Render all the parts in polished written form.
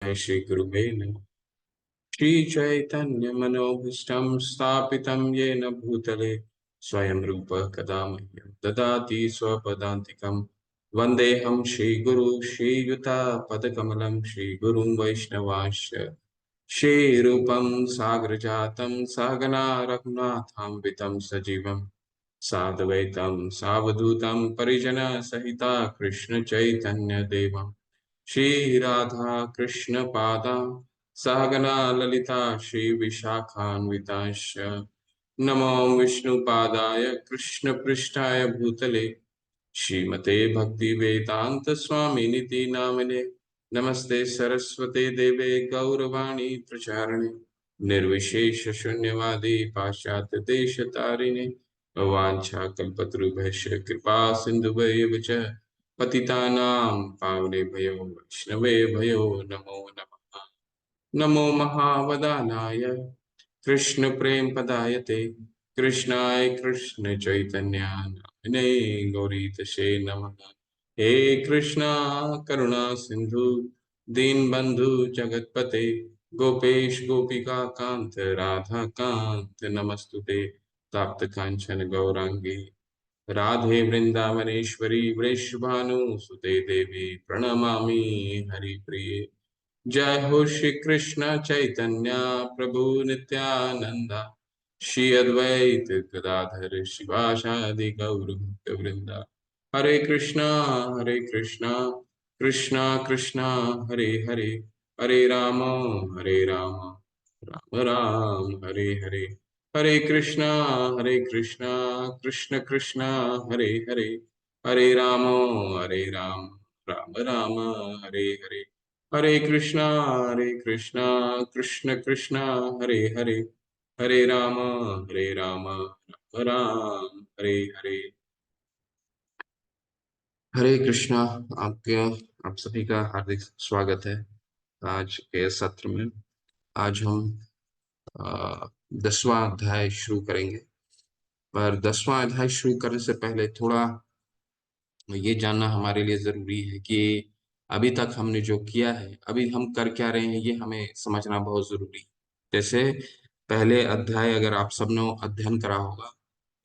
श्री गुरुवे नमः। श्री चैतन्य मनोभीष्टं स्थापितं येन भूतले स्वयं रूप कदा मह्यं ददाति स्वपदान्तिकं। वन्देऽहं श्रीगुरु श्रीयुतापदकमलं श्रीगुरुं वैष्णवांश्च श्रीरूपं साग्रजातं सहगना रघुनाथान्वितं सजीवं साद्वैतं सावधूतं परिजनसहिता कृष्ण चैतन्य देवं श्री राधा कृष्ण पादा सहगना ललिता श्री विशाखान्विताश्च नमो विष्णुपादाय कृष्ण पृष्ठाय भूतले श्रीमते भक्ति वेदांत स्वामी निति नामिने नमस्ते सरस्वते देवे गौरवाणी प्रचारिणे निर्विशेष शून्यवादी पाश्चात्य देश तारिणे वाञ्छा कल्पतरुभ्यश्च कृपा सिन्धुभैव च पतितानां पावनेभ्यो वैष्णवेभ्यो नमो नमः। नमो महावदानाय कृष्ण प्रेम पदायते कृष्णाय कृष्ण चैतन्य नामिने गौरीतशे नमः। हे कृष्णा करुणा सिंधु दीनबंधु जगतपते गोपेश गोपिका कांत राधा कांत नमस्तुते तप्त कांचन गौरांगी राधे वृंदावनेश्वरी वृषभानुसुते देवी प्रणमामि हरिप्रिये। जय हो श्री कृष्ण चैतन्य प्रभु नित्यानंद श्री अद्वैत गदाधर शिवासादि गौर भक्त वृंदा। हरे कृष्णा कृष्णा कृष्णा हरे हरे हरे राम राम राम हरे हरे। हरे कृष्णा कृष्ण कृष्णा हरे हरे हरे राम राम राम हरे हरे। हरे कृष्णा कृष्ण कृष्णा हरे हरे हरे राम राम राम हरे हरे। हरे कृष्णा। आपके आप सभी का हार्दिक स्वागत है आज के सत्र में। आज हम 10वां अध्याय शुरू करेंगे। पर 10वां अध्याय शुरू करने से पहले थोड़ा ये जानना हमारे लिए जरूरी है कि अभी तक हमने जो किया है, अभी हम कर क्या रहे हैं, ये हमें समझना बहुत जरूरी है। जैसे पहले अध्याय अगर आप सबने अध्ययन करा होगा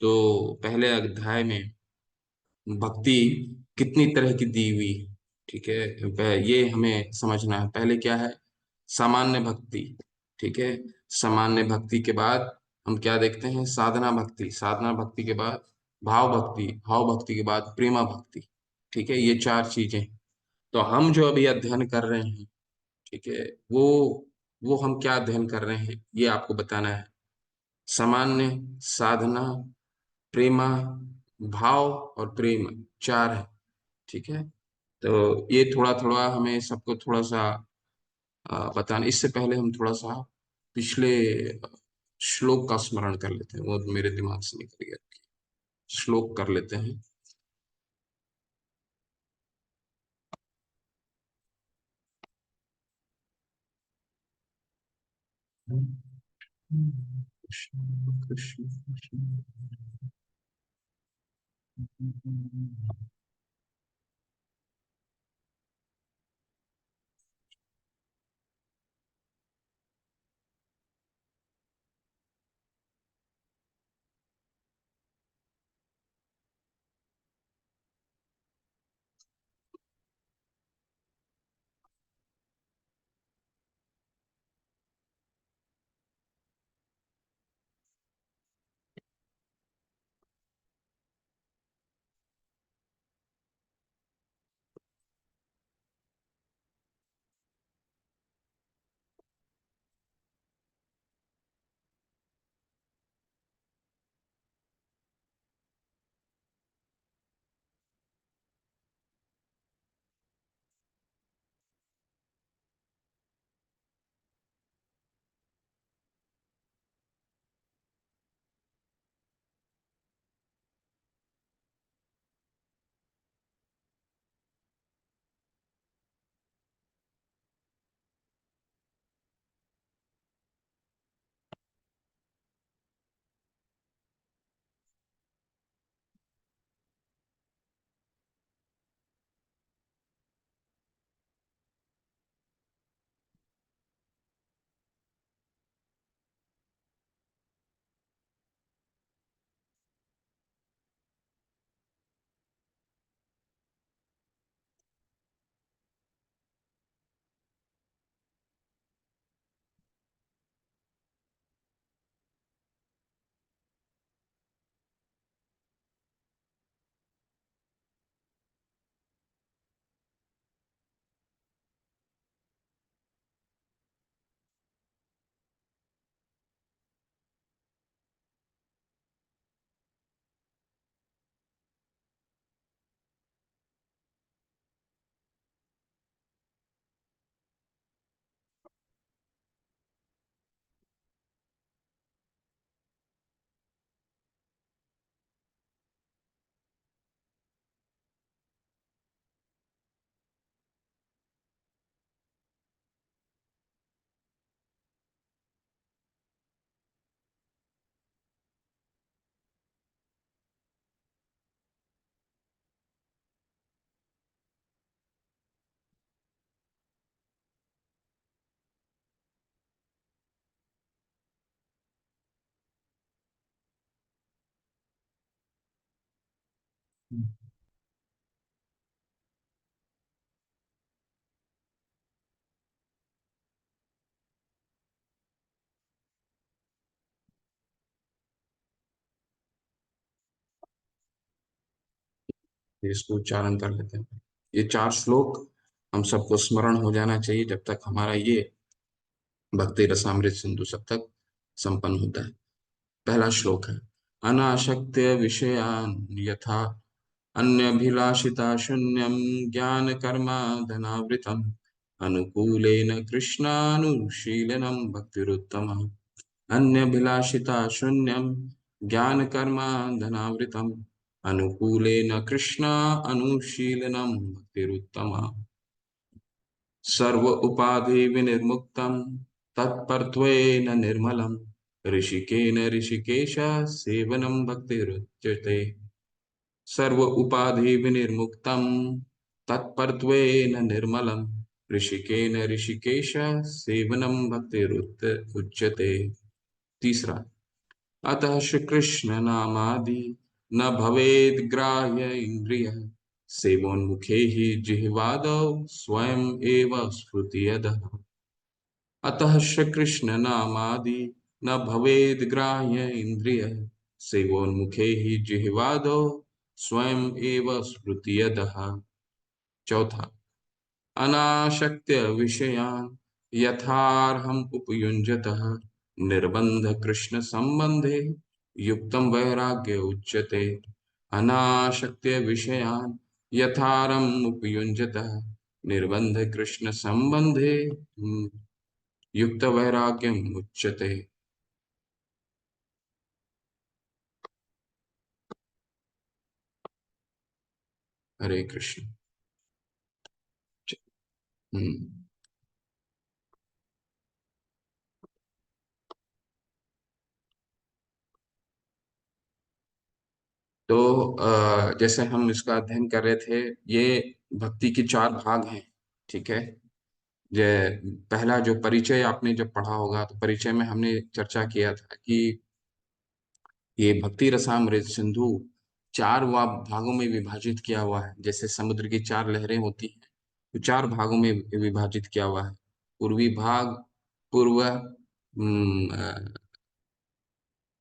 तो पहले अध्याय में भक्ति कितनी तरह की दी हुई है। ठीक है, ये हमें समझना है। पहले क्या है? सामान्य भक्ति। ठीक है, सामान्य भक्ति के बाद हम क्या देखते हैं? साधना भक्ति। साधना भक्ति के बाद भाव भक्ति। भाव भक्ति के बाद प्रेमा भक्ति। ठीक है, ये 4 चीजें। तो हम जो अभी अध्ययन कर रहे हैं, ठीक है, वो हम क्या अध्ययन कर रहे हैं ये आपको बताना है। सामान्य, साधना, प्रेमा, भाव और प्रेम, 4 है। ठीक है, तो ये थोड़ा थोड़ा हमें सबको थोड़ा सा बताना। इससे पहले हम थोड़ा सा पिछले श्लोक का स्मरण कर लेते हैं, वो मेरे दिमाग से निकल गया। श्लोक कर लेते हैं। कृष्ण कृष्ण कृष्ण। इसको उच्चारण कर लेते हैं। ये 4 श्लोक हम सबको स्मरण हो जाना चाहिए जब तक हमारा ये भक्ति रसामृत सिंधु सब तक संपन्न होता है। पहला श्लोक है, अनाशक्त्य विषयान यथा अन्यभिलाषिता शून्यं ज्ञान कर्मा धनावृतम अनुकूलेन कृष्णानुशीलनम भक्तिरुत्तमः। अन्यभिलाषिता शून्यं ज्ञान कर्मा धनावृतम अनुकूलेन कृष्ण अनुशीलनम भक्तिरुत्तमः। सर्व उपाधि विनिर्मुक्तं तत्परत्वेन निर्मलं ऋषिकेन ऋषिकेश सेवनं भक्तिरुच्यते। सर्व उपाधि विनिर्मुक्तं तत्परत्वेन निर्मलं ऋषिकेन ऋषिकेश सेवनं उच्यते। तीसरा, अतः श्री कृष्ण नामादि न भवेद ग्राह्य इंद्रिय सेवोन्मुखे ही जिह्वादौ स्वयं एव स्फुरति। अतः श्री कृष्ण नामादि न भवेद ग्राह्य इंद्रिय सेवोन्मुखे ही जिह्वादौ स्वयं एव स्फुरति। चौथा, अनाशक्त्य विषयान् यथार्हम् उपयुञ्जतः निर्बन्ध कृष्ण संबंधे युक्तं वैराग्य उच्यते। अनाशक्त्य विषयान् यथार्हम् उपयुञ्जतः निर्बन्ध कृष्ण संबंधे युक्त वैराग्यम उच्यते। हरे कृष्ण। हम्म तो जैसे हम इसका अध्ययन कर रहे थे, ये भक्ति के 4 भाग हैं। ठीक है। जे पहला जो परिचय आपने जब पढ़ा होगा, तो परिचय में हमने चर्चा किया था कि ये भक्ति रसामृत सिंधु 4 भागों में विभाजित किया हुआ है। जैसे समुद्र की 4 लहरें होती हैं, तो 4 भागों में विभाजित किया हुआ है। पूर्वी भाग, पूर्व,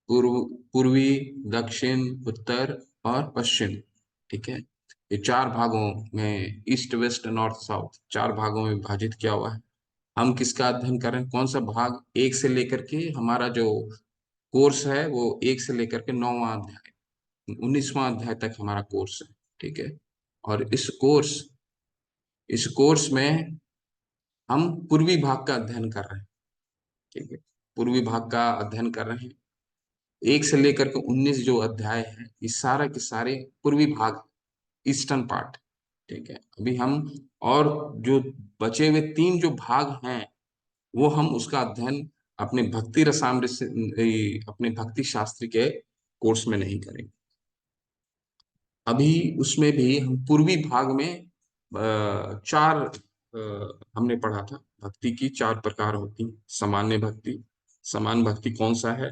पूर्व, पूर्वी, दक्षिण, उत्तर और पश्चिम। ठीक है। ये 4 भागों में, ईस्ट वेस्ट नॉर्थ साउथ, 4 भागों में विभाजित किया हुआ है। हम किसका अध्ययन कर रहे हैं? कौन सा भाग? एक से लेकर के हमारा जो कोर्स है वो एक से लेकर के 9वां अध्याय, 19वां अध्याय तक हमारा कोर्स है। ठीक है। और इस कोर्स में हम पूर्वी भाग का अध्ययन कर रहे हैं। ठीक है। पूर्वी भाग का अध्ययन कर रहे हैं। 1 से लेकर के 19 जो अध्याय है, ये सारा के सारे पूर्वी भाग, ईस्टर्न पार्ट। ठीक है। अभी हम और जो बचे हुए 3 जो भाग हैं, वो हम उसका अध्ययन अपने भक्ति रसामृत से, अपने भक्ति शास्त्र के कोर्स में नहीं करेंगे। अभी उसमें भी हम पूर्वी भाग में 4 हमने पढ़ा था। भक्ति की 4 प्रकार होती हैं। सामान्य भक्ति, समान भक्ति कौन सा है?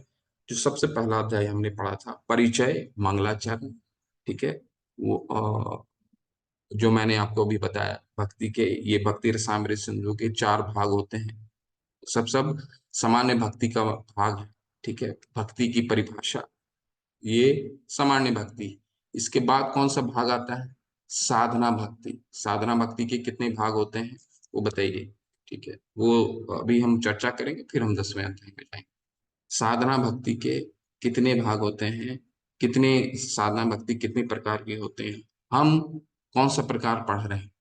जो सबसे पहला अध्याय हमने पढ़ा था, परिचय, मंगलाचरण। ठीक है। वो जो मैंने आपको अभी बताया, भक्ति के, ये भक्ति रसामृत सिंधु के 4 भाग होते हैं। सब सामान्य भक्ति का भाग है। ठीक है। भक्ति की परिभाषा, ये सामान्य भक्ति। इसके बाद कौन सा भाग आता है? साधना भक्ति। साधना भक्ति के कितने भाग होते हैं, वो बताइए। ठीक है। वो अभी हम चर्चा करेंगे, फिर हम 10वें अध्याय में जाएंगे। साधना भक्ति के कितने भाग होते हैं, कितने, साधना भक्ति कितने प्रकार के होते हैं, हम कौन सा प्रकार पढ़ रहे हैं?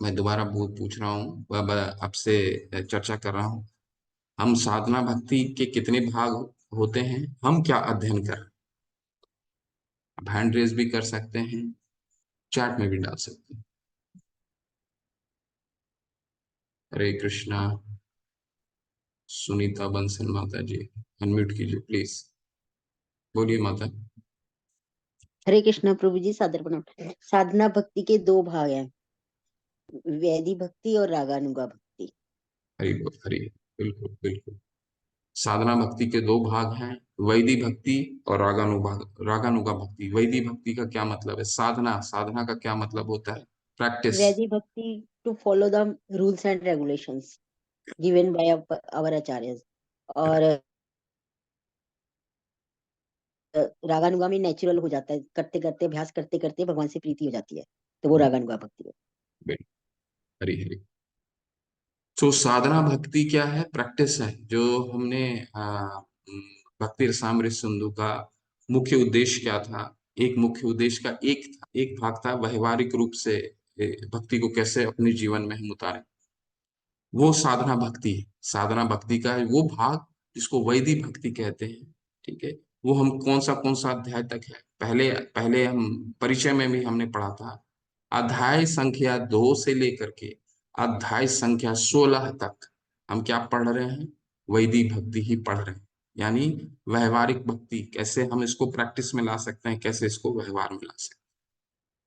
मैं दोबारा पूछ रहा हूँ, अब आपसे चर्चा कर रहा हूँ। हम साधना भक्ति के कितने भाग होते हैं, हम क्या अध्ययन कर रहे हैं? आप हैंड रेज भी कर सकते हैं, चैट में भी डाल सकते हैं। हरे कृष्णा। सुनीता बंसल माता जी, अनम्यूट कीजिए प्लीज। बोलिए माता। हरे कृष्ण प्रभु जी, सादर प्रणाम। साधना भक्ति के 2 भाग हैं, वैधि भक्ति और रागानुगा भक्ति। हरि बोल, हरि, बिल्कुल बिल्कुल। साधना भक्ति के दो भाग हैं, वैदिक भक्ति और रागानुगा भक्ति। वैदिक भक्ति का क्या मतलब है? साधना, साधना का क्या मतलब होता है? प्रैक्टिस। वैदिक भक्ति to follow the rules and regulations given by our acharya. और रागानुगामी नेचुरल हो जाता है, करते करते अभ्यास करते करते भगवान से प्रीति हो जाती है, तो वो रागानुगा भक्ति है। हरी हरी। तो साधना भक्ति क्या है? प्रैक्टिस है। जो हमने भक्ति रसामृत सिंधु का मुख्य उद्देश्य क्या था? एक मुख्य उद्देश्य का एक भाग था व्यवहारिक रूप से भक्ति को कैसे अपने जीवन में हम उतारें, वो साधना भक्ति है। साधना भक्ति का है वो भाग जिसको वैदिक भक्ति कहते हैं। ठीक है। वो हम कौन सा अध्याय तक है? पहले पहले हम परिचय में भी हमने पढ़ा था। अध्याय संख्या 2 से लेकर के अध्याय संख्या 16 तक हम क्या पढ़ रहे हैं? वैदिक भक्ति ही पढ़ रहे हैं। यानी व्यवहारिक भक्ति कैसे हम इसको प्रैक्टिस में ला सकते हैं, कैसे इसको व्यवहार में ला सकते हैं।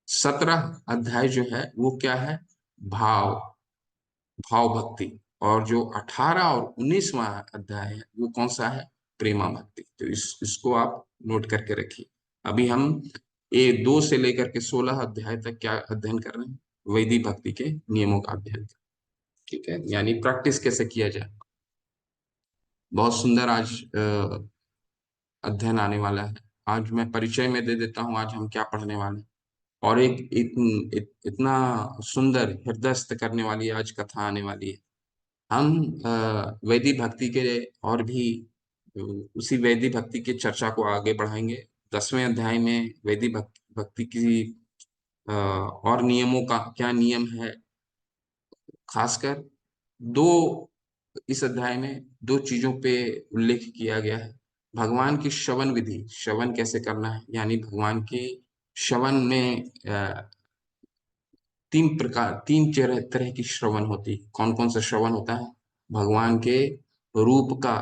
17 अध्याय जो है वो क्या है? भाव, भाव भक्ति। और जो 18 और 19वां अध्याय है वो कौन सा है? प्रेमा भक्ति। तो इसको आप नोट करके रखिए। अभी हम ये 2 से लेकर के 16 अध्याय तक क्या अध्ययन कर रहे हैं? वैदिक भक्ति के नियमों का अध्ययन। ठीक है, यानी प्रैक्टिस कैसे किया जाए। बहुत सुंदर आज अध्ययन आने वाला है। आज मैं परिचय में दे देता हूँ आज हम क्या पढ़ने वाले हैं। और इतना सुंदर हृदयस्थ करने वाली आज कथा आने वाली है। हम वैदिक भक्ति के और भी अ, उसी वैदिक भक्ति की चर्चा को आगे बढ़ाएंगे। 10वें अध्याय में वैदिक भक्ति की और नियमों का क्या नियम है, खासकर दो, इस अध्याय में दो चीजों पे उल्लेख किया गया है। भगवान की श्रवण विधि, श्रवण कैसे करना है, यानी भगवान की श्रवण में तीन तरह की श्रवण होती है। कौन कौन सा श्रवण होता है? भगवान के रूप का,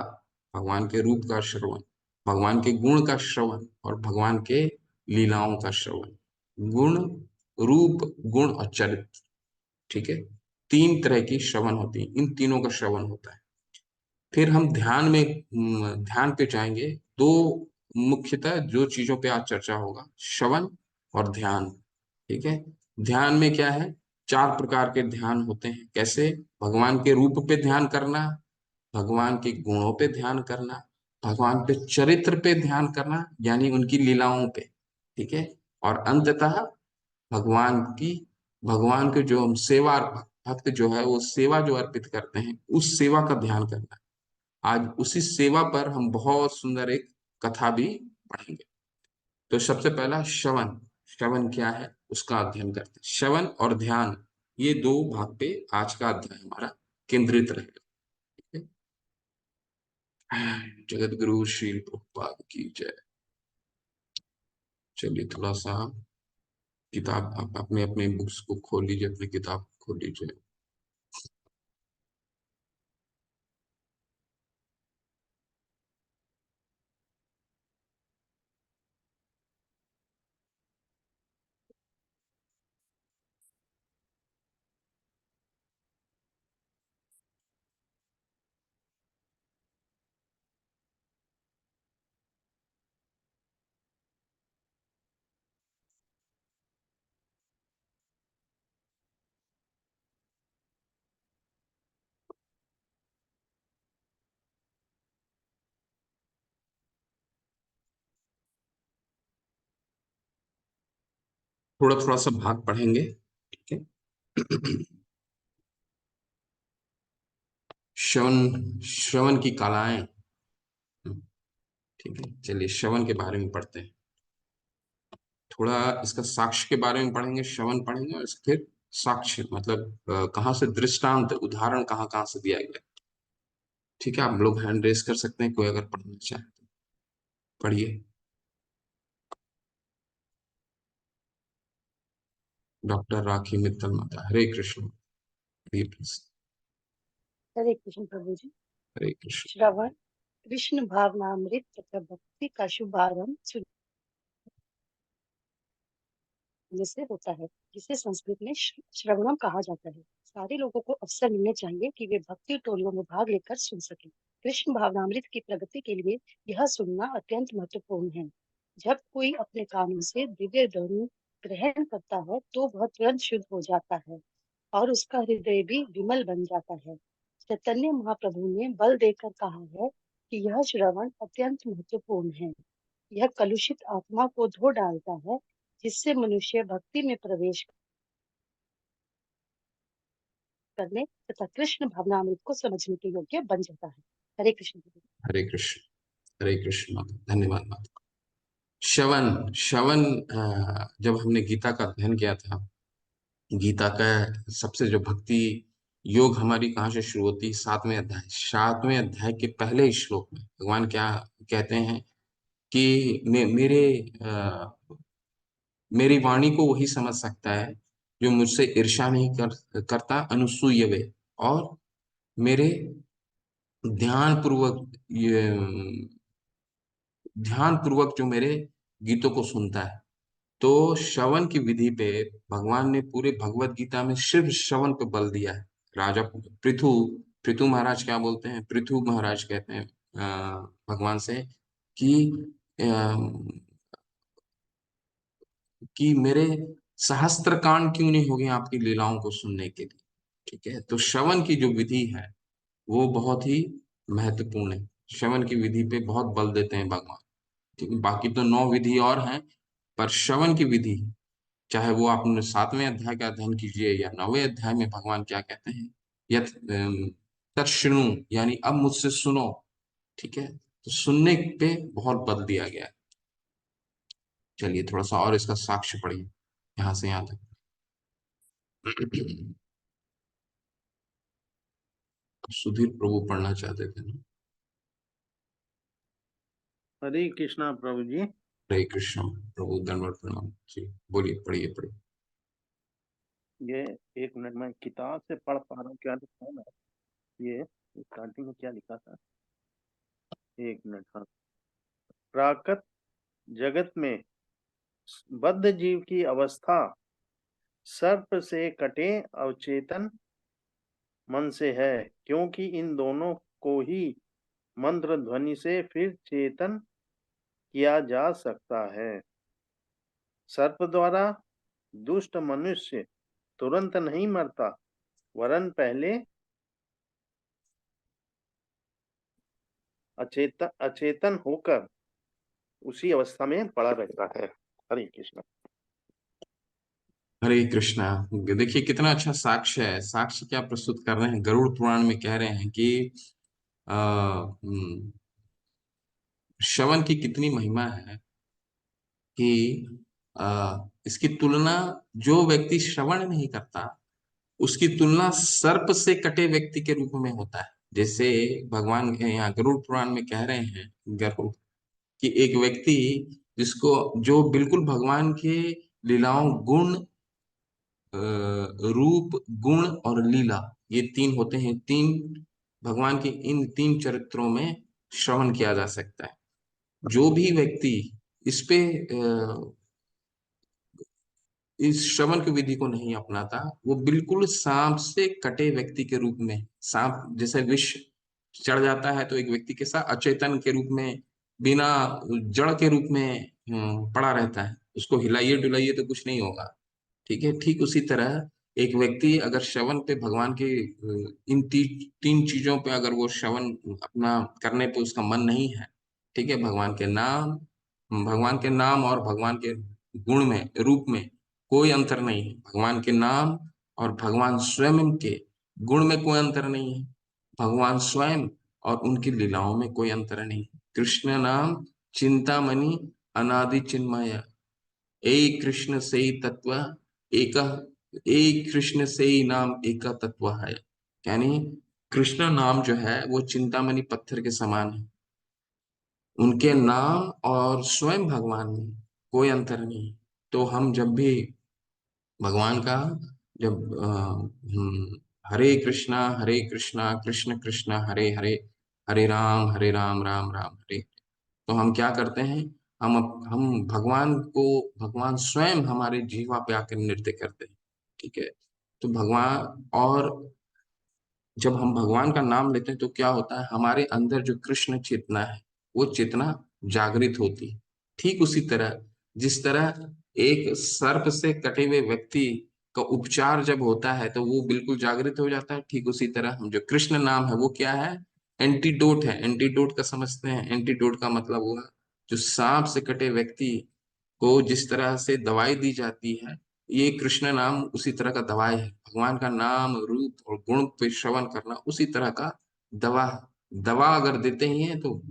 भगवान के रूप का श्रवण, भगवान के गुण का श्रवण और भगवान के लीलाओं का श्रवण। गुण, रूप, गुण और चरित्र। ठीक है, तीन तरह की श्रवण होती है, इन तीनों का श्रवण होता है। फिर हम ध्यान पे जाएंगे। दो मुख्यतः जो चीजों पे आज चर्चा होगा, श्रवण और ध्यान। ठीक है। ध्यान में क्या है? चार प्रकार के ध्यान होते हैं। कैसे? भगवान के रूप पे ध्यान करना, भगवान के गुणों पे ध्यान करना, भगवान के चरित्र पे ध्यान करना यानी उनकी लीलाओं पे। ठीक है। और अंततः भगवान की, भगवान के जो हम सेवा, भक्त जो है वो सेवा जो अर्पित करते हैं उस सेवा का ध्यान करना। आज उसी सेवा पर हम बहुत सुंदर एक कथा भी पढ़ेंगे। तो सबसे पहला श्रवण। श्रवण क्या है उसका अध्ययन करते हैं। श्रवण और ध्यान, ये दो भाग पे आज का अध्याय हमारा केंद्रित रहेगा। ठीक है। जगत गुरु श्री प्रभुपाद की जय। चलिए थोड़ा सा किताब, आप अपने अपने बुक्स को खोल लीजिए, अपनी किताब खोल लीजिए। थोड़ा थोड़ा सा भाग पढ़ेंगे। ठीक है। श्रवण, श्रवण की कलाएं। ठीक है, चलिए श्रवण के बारे में पढ़ते हैं। थोड़ा इसका साक्ष्य के बारे में पढ़ेंगे, श्रवण पढ़ेंगे और फिर साक्ष्य मतलब कहाँ से दृष्टांत, उदाहरण कहाँ कहाँ से दिया गया। ठीक है, आप लोग हैंड रेस कर सकते हैं कोई अगर पढ़ना चाहे तो। पढ़िए। डॉक्टर राखी मित्तल माता, हरे कृष्ण। हरे कृष्ण। हरे कृष्ण प्रभु जी। हरे कृष्ण। श्रवण कृष्ण भावनामृत तथा भक्ति का शुभारंभ सुनने से होता है, जिसे संस्कृत में श्रवणम कहा जाता है। सारे लोगों को अवसर मिलने चाहिए कि वे भक्ति टोलियों में भाग लेकर सुन सकें। कृष्ण भावनामृत की प्रगति के लिए यह सुनना अत्यंत महत्वपूर्ण है। जब कोई अपने कानों से दिव्य ध्वनि ग्रहण करता है तो वह तुरंत शुद्ध हो जाता है और उसका हृदय भी विमल बन जाता है। चैतन्य महाप्रभु ने बल देकर कहा है कि यह श्रवण अत्यंत महत्वपूर्ण है। यह कलुषित आत्मा को धो डालता है, जिससे मनुष्य भक्ति में प्रवेश करने तथा कृष्ण भावनामृत को समझने के योग्य बन जाता है। हरे कृष्ण। हरे कृष्ण। हरे कृष्ण माता, धन्यवाद माता। श्रवण श्रवण जब हमने गीता का अध्ययन किया था, गीता का सबसे जो भक्ति योग हमारी कहाँ से शुरू होती है? 7वें अध्याय। 7वें अध्याय के पहले ही श्लोक में भगवान क्या कहते हैं कि मेरी वाणी को वही समझ सकता है जो मुझसे ईर्ष्या नहीं करता, अनुसूय वे, और मेरे ध्यान पूर्वक ये ध्यान पूर्वक जो मेरे गीतों को सुनता है। तो श्रवण की विधि पे भगवान ने पूरे भगवत गीता में सिर्फ श्रवण पे बल दिया है। राजा पृथु पृथु महाराज क्या बोलते हैं? पृथु महाराज कहते हैं भगवान से कि मेरे सहस्त्र कान क्यों नहीं हो गए आपकी लीलाओं को सुनने के लिए। ठीक है, तो श्रवण की जो विधि है वो बहुत ही महत्वपूर्ण है। श्रवण की विधि पे बहुत बल देते हैं भगवान। ठीक है, बाकी तो 9 विधि और हैं, पर श्रवण की विधि, चाहे वो आप 7वें अध्याय का अध्ययन कीजिए या 9वें अध्याय में भगवान क्या कहते हैं, यथ तत्शृणु, यानी अब मुझसे सुनो। ठीक है, तो सुनने पे बहुत बल दिया गया है। चलिए थोड़ा सा और इसका साक्ष्य पढ़िए यहाँ से यहाँ तक। सुधीर प्रभु पढ़ना चाहते थे ना? हरे कृष्णा प्रभु जी। हरे कृष्ण प्रभु, दंडवत प्रणाम जी। बोलिए, पढ़िए पढ़िए। ये 1 मिनट में किताब से पढ़ पा रहा हूँ, क्या लिखा है ना, ये स्टार्टिंग में क्या लिखा था? 1 मिनट। हाँ, प्राकृत जगत में बद्ध जीव की अवस्था सर्प से कटे अवचेतन मन से है, क्योंकि इन दोनों को ही मंत्र ध्वनि से फिर चेतन किया जा सकता है। सर्प द्वारा दुष्ट मनुष्य तुरंत नहीं मरता, वरन पहले अचेतन होकर उसी अवस्था में पड़ा रहता है। हरे कृष्ण। हरे कृष्णा। देखिए कितना अच्छा साक्ष्य है। साक्ष्य क्या प्रस्तुत कर रहे हैं? गरुड़ पुराण में कह रहे हैं कि श्रवण की कितनी महिमा है कि इसकी तुलना, जो व्यक्ति श्रवण नहीं करता उसकी तुलना सर्प से कटे व्यक्ति के रूप में होता है। जैसे भगवान यहाँ गरुड़ पुराण में कह रहे हैं, गरुड़, कि एक व्यक्ति जिसको, जो बिल्कुल भगवान के लीलाओं, गुण, रूप, गुण और लीला, ये 3 होते हैं, 3 भगवान के, इन 3 चरित्रों में श्रवण किया जा सकता है। जो भी व्यक्ति इस पे इस श्रवण की विधि को नहीं अपनाता, वो बिल्कुल सांप से कटे व्यक्ति के रूप में, सांप जैसे विष चढ़ जाता है तो एक व्यक्ति के साथ अचेतन के रूप में, बिना जड़ के रूप में पड़ा रहता है, उसको हिलाइए डुलाइए तो कुछ नहीं होगा। ठीक है, ठीक उसी तरह एक व्यक्ति अगर श्रवण पे भगवान के इन 3 चीजों पे अगर वो श्रवण अपना करने पे उसका मन नहीं है, ठीक है, भगवान के नाम और भगवान के गुण में, रूप में कोई अंतर नहीं है। भगवान के नाम और भगवान स्वयं के गुण में कोई अंतर नहीं है। भगवान स्वयं और उनकी लीलाओं में कोई अंतर नहीं। कृष्ण नाम चिंतामणि अनादि चिन्मय, एक कृष्ण से ही तत्व एक, एक कृष्ण से ही नाम एक तत्व है। यानी कृष्ण नाम जो है वो चिंतामणि पत्थर के समान है। उनके नाम और स्वयं भगवान में कोई अंतर नहीं। तो हम जब भी भगवान का, जब हरे कृष्णा कृष्ण कृष्ण हरे हरे, हरे राम राम राम हरे, तो हम क्या करते हैं? हम भगवान को, भगवान स्वयं हमारे जीवा पे आकर नृत्य करते हैं। ठीक है, तो भगवान, और जब हम भगवान का नाम लेते हैं तो क्या होता है, हमारे अंदर जो कृष्ण चेतना है वो चेतना जागृत होती है। ठीक उसी तरह जिस तरह एक सर्प से कटे हुए व्यक्ति का उपचार जब होता है तो वो बिल्कुल जागृत हो जाता है, ठीक उसी तरह हम जो कृष्ण नाम है वो क्या है, एंटीडोट है। एंटीडोट का समझते हैं, एंटीडोट का मतलब हुआ जो सांप से कटे व्यक्ति को जिस तरह से दवाई दी जाती है, ये कृष्ण नाम उसी तरह का दवाई है। भगवान का नाम रूप और गुण पे श्रवण करना उसी तरह का दवा है। दवा अगर देते ही हैं तो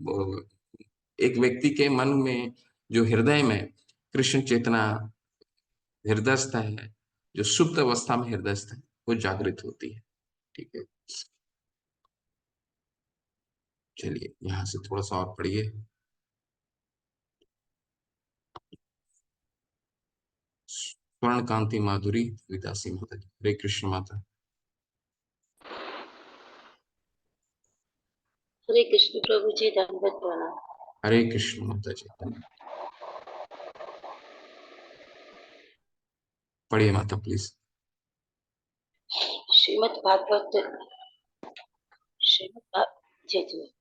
एक व्यक्ति के मन में जो हृदय में कृष्ण चेतना हृदयस्थ है, जो सुप्त अवस्था में हृदयस्थ है, वो जागृत होती है। ठीक है, चलिए यहाँ से थोड़ा सा और पढ़िए। स्वर्ण कांति माधुरी विदासी माता जी, हरे कृष्ण माता। हरे कृष्ण प्रभु जी, दंडवत प्रणाम। हरे कृष्ण माता जी, पढ़िए माता प्लीज। श्रीमद् भागवत श्रीमद् भा- जी जी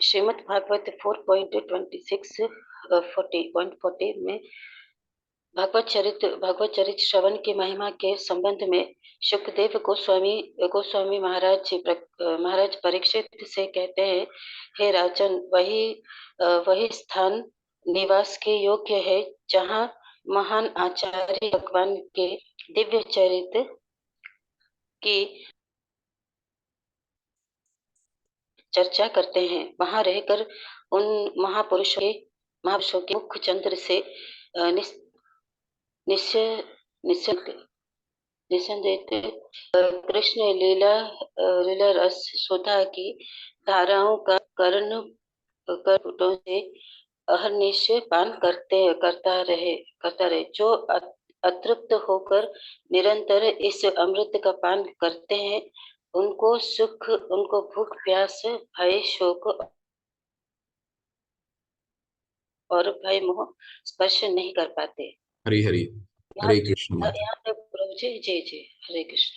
श्रीमद् भागवत 4.26 40.40 में भगवत चरित श्रवण की महिमा के संबंध में शुकदेव गोस्वामी महाराज परीक्षित से कहते हैं, हे राजन, वही स्थान निवास के योग्य है जहाँ महान आचार्य भगवान के दिव्य चरित की चर्चा करते हैं। वहां रहकर उन महापुरुषों के मुख चंद्र से निस- निश्चय निश्चय निसंदेह कृष्ण लीला रस सुधा की धाराओं का करपुटों से अहर्निश पान करता रहे। जो अतृप्त होकर निरंतर इस अमृत का पान करते हैं, उनको भूख प्यास भय शोक और भय मोह स्पर्श नहीं कर पाते। हरि हरि, यहाँ हरे कृष्ण माता। यहाँ पे प्रभु जी, जी जी, हरे कृष्ण।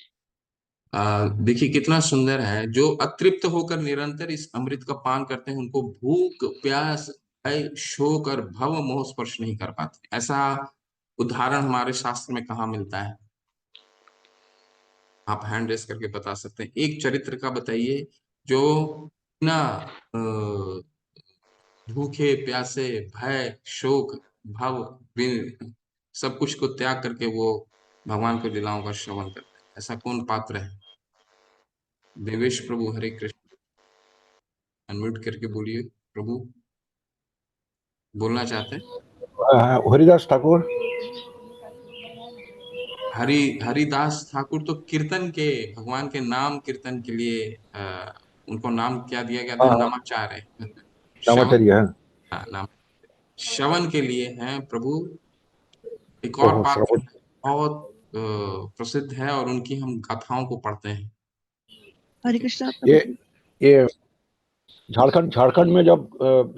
देखिए कितना सुंदर है, जो अतृप्त होकर निरंतर इस अमृत का पान करते हैं उनको भूख प्यास भय शोक और भव मोह स्पर्श नहीं कर पाते। ऐसा उदाहरण हमारे शास्त्र में कहाँ मिलता है? आप हैंड रेस करके बता सकते हैं, एक चरित्र का बताइए जो बिना भूखे प्यासे भय शोक भव बिन सब कुछ को त्याग करके वो भगवान की लीलाओं का श्रवण करते हैं। ऐसा कौन पात्र है? देवेश प्रभु, हरे कृष्ण, अनम्यूट करके बोलिए प्रभु, बोलना चाहते हैं। हरिदास ठाकुर। हरिदास ठाकुर तो कीर्तन के, भगवान के नाम कीर्तन के लिए उनको नाम क्या दिया गया था? नामाचार्य श्रवण। नामाचार्य है। हाँ, नाम श्रवण के लिए हैं प्रभु। एक और ओहो, पात्र श्रवण। है, बहुत प्रसिद्ध है और उनकी हम गाथाओं को पढ़ते हैं। हरे कृष्णा ये प्रभु जी। ये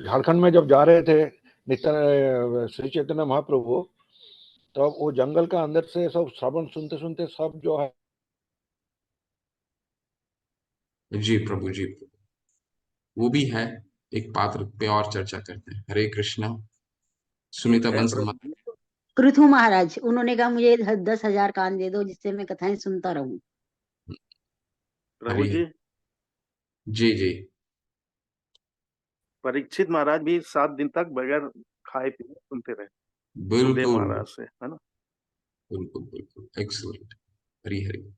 झारखंड में जब जा रहे थे श्री चैतन्य महाप्रभु, तब वो जंगल का अंदर से सब श्रवण सुनते सुनते सब जो है। जी प्रभु जी, वो भी है एक पात्र पे और चर्चा करते हैं। हरे कृष्णा, सुनीता है बंसल प्रभु माता। जी। पृथु महाराज, उन्होंने कहा मुझे 10,000 कान दे दो जिससे मैं कथाएं सुनता रहूं। प्रभु हरि जी, जी जी, परीक्षित महाराज भी 7 दिन तक बगैर खाए पिए सुनते रहे सुखदेव बिल्कुल महाराज से, है ना। बिल्कुल बिल्कुल, एक्सलेंट। हरि हरि।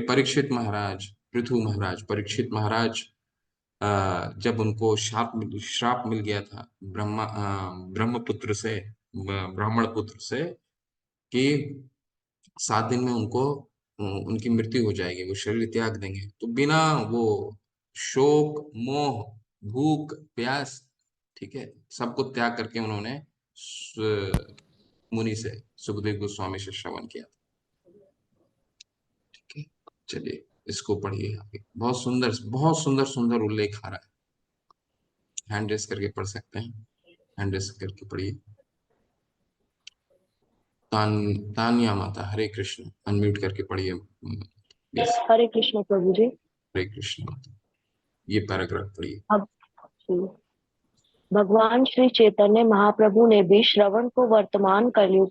परीक्षित महाराज, पृथु महाराज, परीक्षित महाराज जब उनको श्राप मिल गया था ब्रह्मपुत्र से, ब्राह्मण पुत्र से, कि 7 दिन में उनको उनकी मृत्यु हो जाएगी, वो शरीर त्याग देंगे, तो बिना वो शोक मोह भूख प्यास, ठीक है, सबको त्याग करके उन्होंने मुनि से, सुखदेव गोस्वामी से श्रवण किया था। ठीक है, चलिए इसको पढ़िए आगे। बहुत सुंदर सुंदर उल्लेख आ रहा है, हैंड रेस करके पढ़ सकते हैं, हैंड रेस करके पढ़िए। तानिया माता, हरे कृष्ण, अनम्यूट करके पढ़िए प्लीज। हरे कृष्ण प्रभु जी। हरे कृष्ण। ये पैराग्राफ पढ़िए। अब भगवान श्री चैतन्य महाप्रभु ने भी श्रवण को वर्तमान कलयुग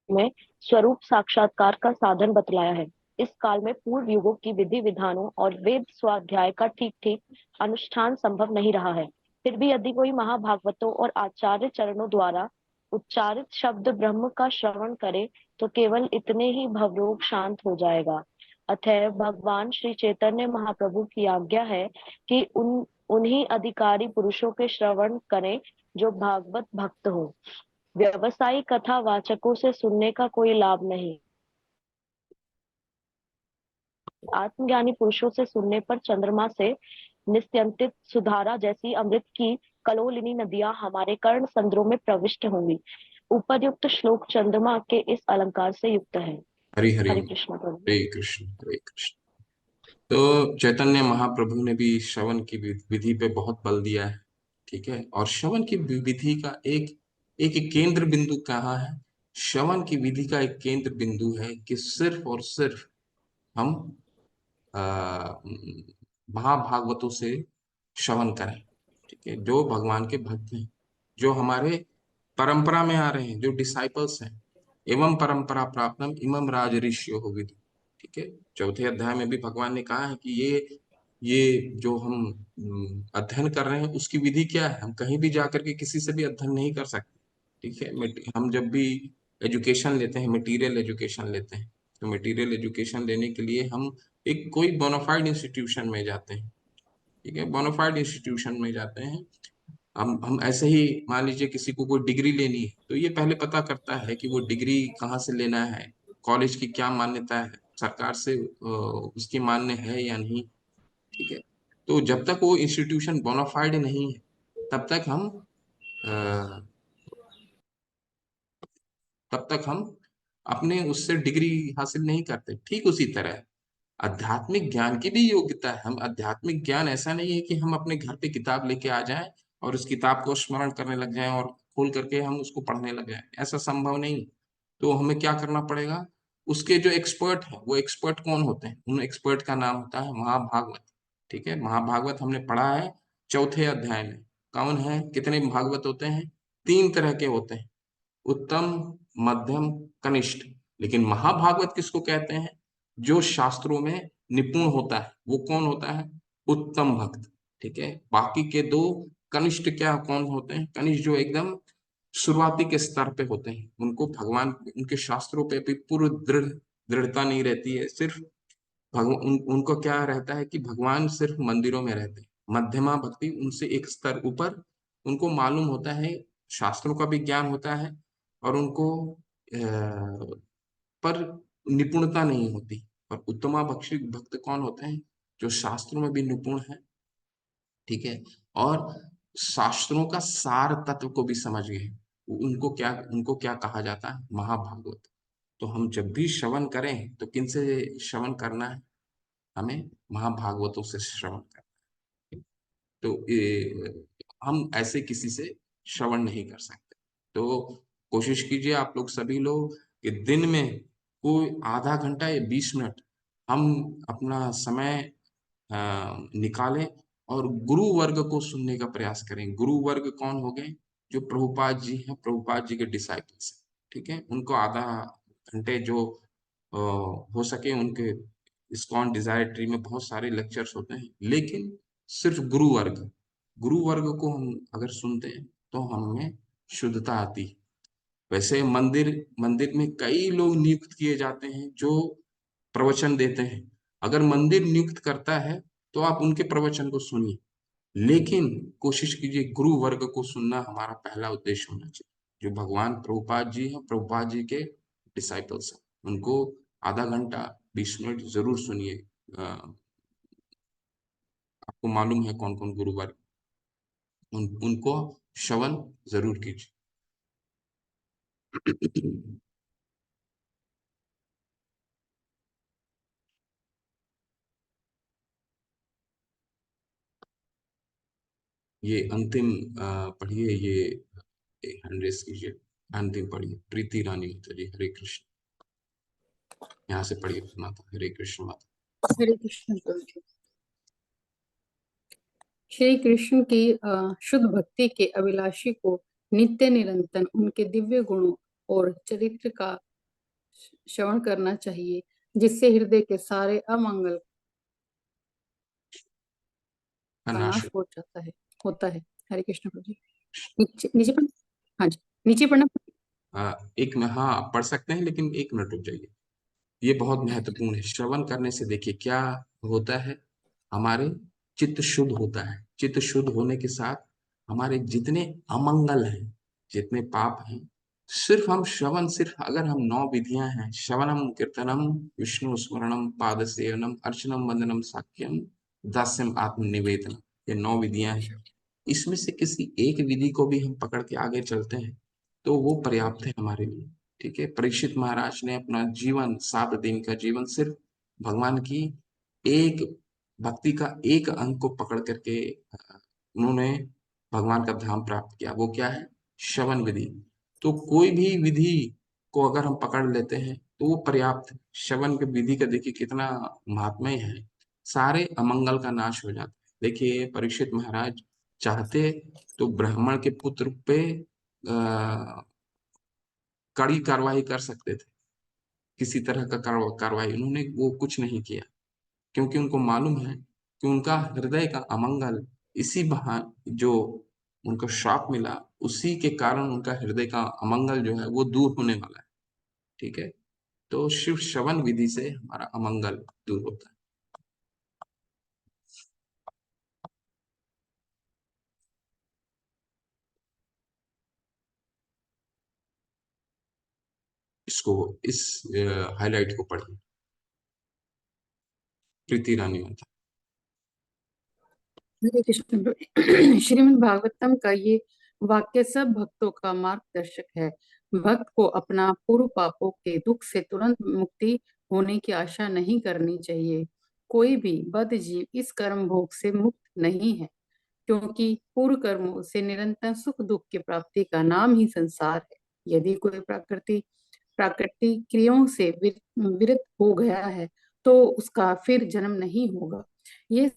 में स्वरूप साक्षात्कार का साधन बतलाया है। इस काल में पूर्व युगों की विधि विधानों और वेद स्वाध्याय का ठीक ठीक अनुष्ठान संभव नहीं रहा है। फिर भी यदि कोई महाभागवतों और आचार्य चरणों द्वारा उच्चारित शब्द ब्रह्म का श्रवण करे तो केवल इतने ही भवरोग शांत हो जाएगा। अतः भगवान श्री चैतन्य महाप्रभु की आज्ञा है कि उन्हीं अधिकारी पुरुषों के श्रवण करें जो भागवत भक्त हो। व्यवसायिक कथा वाचकों से सुनने का कोई लाभ नहीं। आत्मज्ञानी पुरुषों से सुनने पर चंद्रमा से निस्यंतित सुधारा जैसी अमृत की कलोलिनी नदियां हमारे कर्ण संद्रों में प्रविष्ट होंगी। उपरयुक्त श्लोक चंद्रमा के इस अलंकार से युक्त है। हरि हरि हरे कृष्ण प्रभु। हरे कृष्ण हरे कृष्ण। तो चैतन्य महाप्रभु ने भी श्रवण की विधि पे बहुत बल दिया है, ठीक है। और श्रवण की विधि का एक एक केंद्र बिंदु कहाँ है? श्रवण की विधि का एक केंद्र बिंदु है कि सिर्फ और सिर्फ हम महाभागवतों से श्रवण करें, ठीक है। जो भगवान के भक्त हैं, जो हमारे परंपरा में आ रहे हैं, जो डिसाइपल्स हैं। एवं परंपरा प्राप्तम इमम राज ऋषियो हो विदु, ठीक है। चौथे अध्याय में भी भगवान ने कहा है कि ये जो हम अध्ययन कर रहे हैं उसकी विधि क्या है। हम कहीं भी जाकर के किसी से भी अध्ययन नहीं कर सकते, ठीक है। हम जब भी एजुकेशन लेते हैं, मटेरियल एजुकेशन लेते हैं, तो मटेरियल एजुकेशन लेने के लिए हम एक कोई बोनाफाइड इंस्टीट्यूशन में जाते हैं, ठीक है। बोनाफाइड इंस्टीट्यूशन में जाते हैं। हम ऐसे ही मान लीजिए किसी को कोई डिग्री लेनी है तो ये पहले पता करता है कि वो डिग्री कहाँ से लेना है, कॉलेज की क्या मान्यता है, सरकार से उसकी मान्य है या नहीं, ठीक है। तो जब तक वो इंस्टीट्यूशन बोनाफाइड नहीं है तब तक हम अ, अपने उससे डिग्री हासिल नहीं करते। ठीक उसी तरह आध्यात्मिक ज्ञान की भी योग्यता है। हम आध्यात्मिक ज्ञान ऐसा नहीं है कि हम अपने घर पे किताब लेके आ जाएं और उस किताब को स्मरण करने लग जाएं और खोल करके हम उसको पढ़ने लग जाएं, ऐसा संभव नहीं। तो हमें क्या करना पड़ेगा? उसके जो एक्सपर्ट हैं, वो एक्सपर्ट कौन होते हैं? उन एक्सपर्ट का नाम होता है महाभागवत, ठीक है। महाभागवत हमने पढ़ा है चौथे अध्याय में। कौन है? कितने भागवत होते हैं? 3 तरह के होते हैं, उत्तम, मध्यम, कनिष्ठ। लेकिन महाभागवत किसको कहते हैं? जो शास्त्रों में निपुण होता है। वो कौन होता है? उत्तम भक्त, ठीक है। बाकी के 2 कनिष्ठ क्या कौन होते हैं? कनिष्ठ जो एकदम शुरुआती के स्तर पे होते हैं, उनको भगवान उनके शास्त्रों पे भी पूरी दृढ़ता नहीं रहती है। सिर्फ उनको क्या रहता है कि भगवान सिर्फ मंदिरों में रहते हैं। मध्यमा भक्ति उनसे एक स्तर ऊपर, उनको मालूम होता है, शास्त्रों का भी ज्ञान होता है और उनको पर निपुणता नहीं होती। और उत्तमा भक्ति भक्त कौन होते हैं? जो शास्त्रों में भी निपुण है, ठीक है, और शास्त्रों का सार तत्व को भी समझ गए। उनको क्या कहा जाता है? महाभागवत। तो हम जब भी श्रवण करें तो किन से श्रवण करना है? हमें महाभागवतों से श्रवण करना है। तो हम ऐसे किसी से श्रवण नहीं कर सकते। तो कोशिश कीजिए आप लोग सभी लोग कि दिन में कोई आधा घंटा या 20 मिनट हम अपना समय निकालें और गुरु वर्ग को सुनने का प्रयास करें। गुरु वर्ग कौन हो गए? जो प्रभुपाद जी हैं, प्रभुपाद जी के डिसाइपल्स हैं, ठीक है। उनको आधा घंटे जो हो सके उनके इस्कॉन डिजायर ट्री में बहुत सारे लेक्चर्स होते हैं, लेकिन सिर्फ गुरु वर्ग को हम अगर सुनते हैं तो हमें शुद्धता आती है। वैसे मंदिर में कई लोग नियुक्त किए जाते हैं जो प्रवचन देते हैं। अगर मंदिर नियुक्त करता है तो आप उनके प्रवचन को सुनिए, लेकिन कोशिश कीजिए गुरु वर्ग को सुनना हमारा पहला उद्देश्य होना चाहिए। जो भगवान प्रभुपाद जी हैं, प्रभुपाद जी के डिसाइपल्स हैं, उनको आधा घंटा 20 मिनट जरूर सुनिए। आपको मालूम है कौन कौन गुरु वर्ग, उनको श्रवण जरूर कीजिए। ये अंतिम पढ़िए, ये हैंड रेस कीजिए, अंतिम पढ़िए। प्रीति रानी जी, हरे कृष्ण। यहाँ से पढ़िए माता। हरे कृष्ण माता। हरे कृष्ण प्रभु जी। श्री कृष्ण की शुद्ध भक्ति के अभिलाषी को नित्य निरंतर उनके दिव्य गुणों और चरित्र का श्रवण करना चाहिए, जिससे हृदय के सारे अमंगल का नाश हो जाता है, होता है। हरे कृष्ण प्रभु जी। नीचे नीचे पढ़ना। हाँ जी, नीचे पढ़ना। एक में हाँ पढ़ सकते हैं, लेकिन 1 मिनट रुक जाइए। ये बहुत महत्वपूर्ण है। श्रवण करने से देखिए क्या होता है, हमारे चित्त शुद्ध होता है। चित्त शुद्ध होने के साथ हमारे जितने अमंगल हैं, जितने पाप हैं, सिर्फ हम श्रवण, सिर्फ अगर हम 9 विधियां हैं, श्रवणम कीर्तनम विष्णु स्मरणम पाद सेवनम अर्चनम वंदनम साक्यम दास्यम आत्मनिवेदनम, ये 9 विधियां हैं। इसमें से किसी एक विधि को भी हम पकड़ के आगे चलते हैं तो वो पर्याप्त है हमारे लिए। ठीक है, परीक्षित महाराज ने अपना जीवन, 7 दिन का जीवन सिर्फ भगवान की एक भक्ति का एक अंग को पकड़ करके उन्होंने भगवान का धाम प्राप्त किया। वो क्या है? श्रवण विधि। तो कोई भी विधि को अगर हम पकड़ लेते हैं तो वो पर्याप्त है। श्रवण की विधि का देखिए कितना महात्म्य है, सारे अमंगल का नाश हो जाता है। देखिए परीक्षित महाराज चाहते तो ब्राह्मण के पुत्र पे कड़ी कार्रवाई कर सकते थे, किसी तरह का कार्रवाई, उन्होंने वो कुछ नहीं किया, क्योंकि उनको मालूम है कि उनका हृदय का अमंगल इसी बहान जो उनको श्राप मिला, उसी के कारण उनका हृदय का अमंगल जो है वो दूर होने वाला है। ठीक है, तो शिव श्रवण विधि से हमारा अमंगल दूर होता है। इसको इस हाईलाइट को पढ़िए। प्रीति रानी माता। हरे कृष्ण। श्रीमद् भागवतम का ये वाक्य सब भक्तों का मार्गदर्शक है। भक्त को अपना पूर्व पापों के दुख से तुरंत मुक्ति होने की आशा नहीं करनी चाहिए। कोई भी बद्ध जीव इस कर्म भोग से मुक्त नहीं है, क्योंकि पूर्व कर्मों से निरंतर सुख दुख की प्राप्ति का नाम ही संसार है। यदि कोई प्राकृतिक क्रियाओं से विरत हो गया है तो उसका फिर जन्म नहीं होगा। ये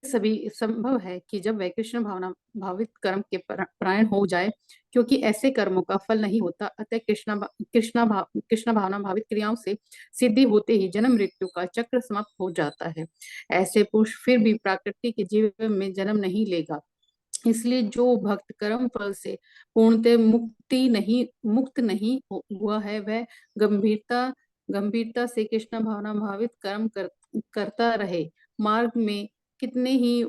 सभी संभव है कि जब वह कृष्ण भावना भावित कर्म के परायण हो जाए, क्योंकि ऐसे कर्मों का फल नहीं होता। अतः कृष्ण भावना भावित क्रियाओं से सिद्धि होते ही जन्म मृत्यु का चक्र समाप्त हो जाता है। ऐसे पुरुष फिर भी प्राकृतिक जीवन में जन्म नहीं लेगा। इसलिए जो भक्त कर्म फल से पूर्णतः मुक्त नहीं हुआ है, वह गंभीरता से कृष्ण भावना भावित कर्म करता रहे। मार्ग में कितने ही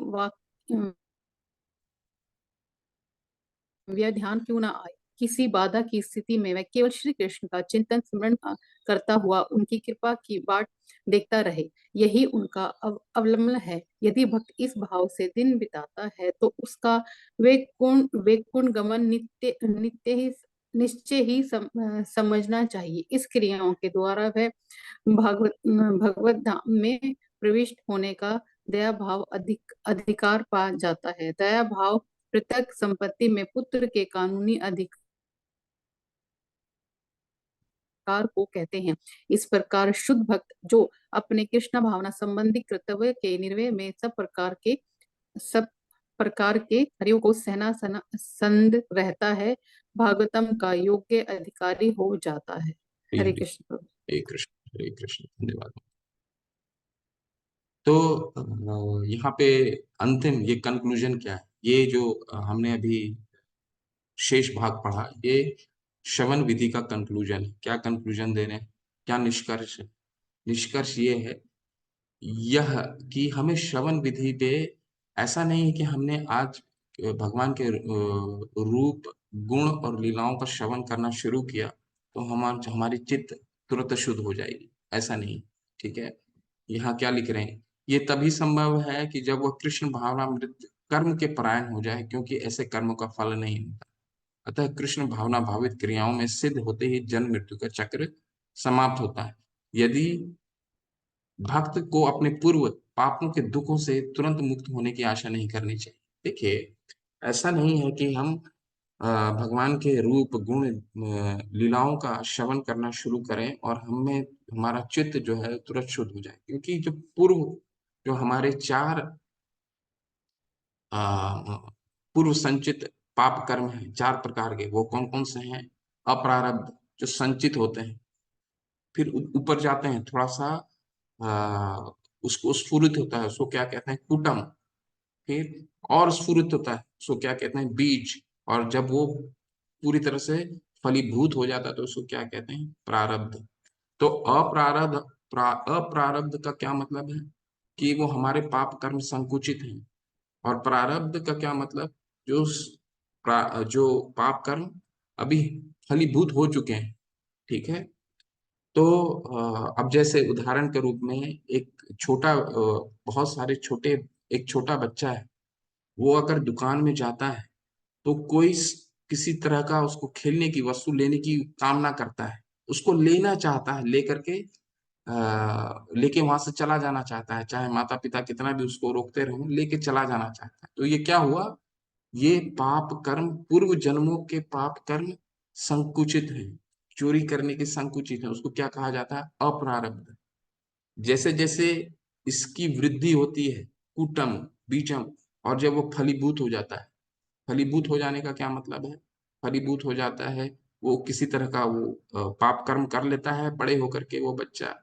ध्यान क्यों ना आए, किसी बाधा की स्थिति में वह केवल श्री कृष्ण का चिंतन स्मरण करता हुआ उनकी कृपा की बाट देखता रहे, यही उनका अवलंबन है। यदि भक्त इस भाव से दिन बिताता है तो उसका वैकुंठ गमन निश्चय ही समझना चाहिए। इस क्रियाओं के द्वारा वह भगवत धाम में प्रविष्ट होने का दया भाव अधिकार पा जाता है। दया भाव पृथक संपत्ति में पुत्र के कानूनी अधिकार को कहते हैं। इस प्रकार शुद्ध भक्त जो अपने कृष्ण भावना संबंधी कर्तव्य के निर्वह में सब प्रकार के हरियों को सहना संद रहता है, भागवतम का योग्य अधिकारी हो जाता है। हरे कृष्ण। हरे कृष्ण। हरे कृष्ण। धन्यवाद। तो यहाँ पे अंतिम ये कंक्लूजन क्या है, ये जो हमने अभी शेष भाग पढ़ा, ये श्रवण विधि का कंक्लूजन है। क्या कंक्लूजन दे रहे हैं, क्या निष्कर्ष है? निष्कर्ष ये है यह कि हमें श्रवण विधि पे ऐसा नहीं है कि हमने आज भगवान के रूप, गुण और लीलाओं का श्रवण करना शुरू किया तो हमारी चित्त तुरंत शुद्ध हो जाएगी, ऐसा नहीं। ठीक है, यहाँ क्या लिख रहे हैं, ये तभी संभव है कि जब वह कृष्ण भावनामृत कर्म के परायण हो जाए, क्योंकि ऐसे कर्मों का फल नहीं होता। अतः कृष्ण भावना भावित क्रियाओं में सिद्ध होते ही जन्म मृत्यु का चक्र समाप्त होता है। यदि भक्त को अपने पूर्व पापों के दुखों से तुरंत मुक्त होने की आशा नहीं करनी चाहिए। देखिए ऐसा नहीं है कि हम भगवान के रूप गुण लीलाओं का श्रवण करना शुरू करें और हमें हमारा चित्त जो है तुरंत शुद्ध हो जाए। क्योंकि जो पूर्व जो हमारे चार पूर्व संचित पाप कर्म हैं, चार प्रकार के, वो कौन कौन से हैं? अप्रारब्ध जो संचित होते हैं, फिर ऊपर जाते हैं थोड़ा सा, उसको स्फुरित होता है, उसको क्या कहते हैं? कुटम। फिर और स्फुरित होता है, उसको क्या कहते हैं? बीज। और जब वो पूरी तरह से फलीभूत हो जाता है तो उसको क्या कहते हैं? प्रारब्ध। तो अप्रारब्ध का क्या मतलब है? कि वो हमारे पाप कर्म संकुचित हैं। और प्रारब्ध का क्या मतलब? जो जो पाप कर्म अभी फलीभूत हो चुके हैं। ठीक है। तो अब जैसे उदाहरण के रूप में एक छोटा बहुत सारे छोटे एक छोटा बच्चा है, वो अगर दुकान में जाता है तो कोई किसी तरह का उसको खेलने की वस्तु लेने की कामना करता है, उसको लेना चाहता है, लेकर के लेके वहां से चला जाना चाहता है, चाहे माता पिता कितना भी उसको रोकते रहो, लेके चला जाना चाहता है। तो ये क्या हुआ? ये पाप कर्म, पूर्व जन्मों के पाप कर्म संकुचित है, चोरी करने के संकुचित है, उसको क्या कहा जाता है? अप्रारब्ध। जैसे जैसे इसकी वृद्धि होती है, कुटम, बीजम, और जब वो फलीभूत हो जाता है, फलीभूत हो जाने का क्या मतलब है? फलीभूत हो जाता है, वो किसी तरह का वो पाप कर्म कर लेता है, बड़े होकर के वो बच्चा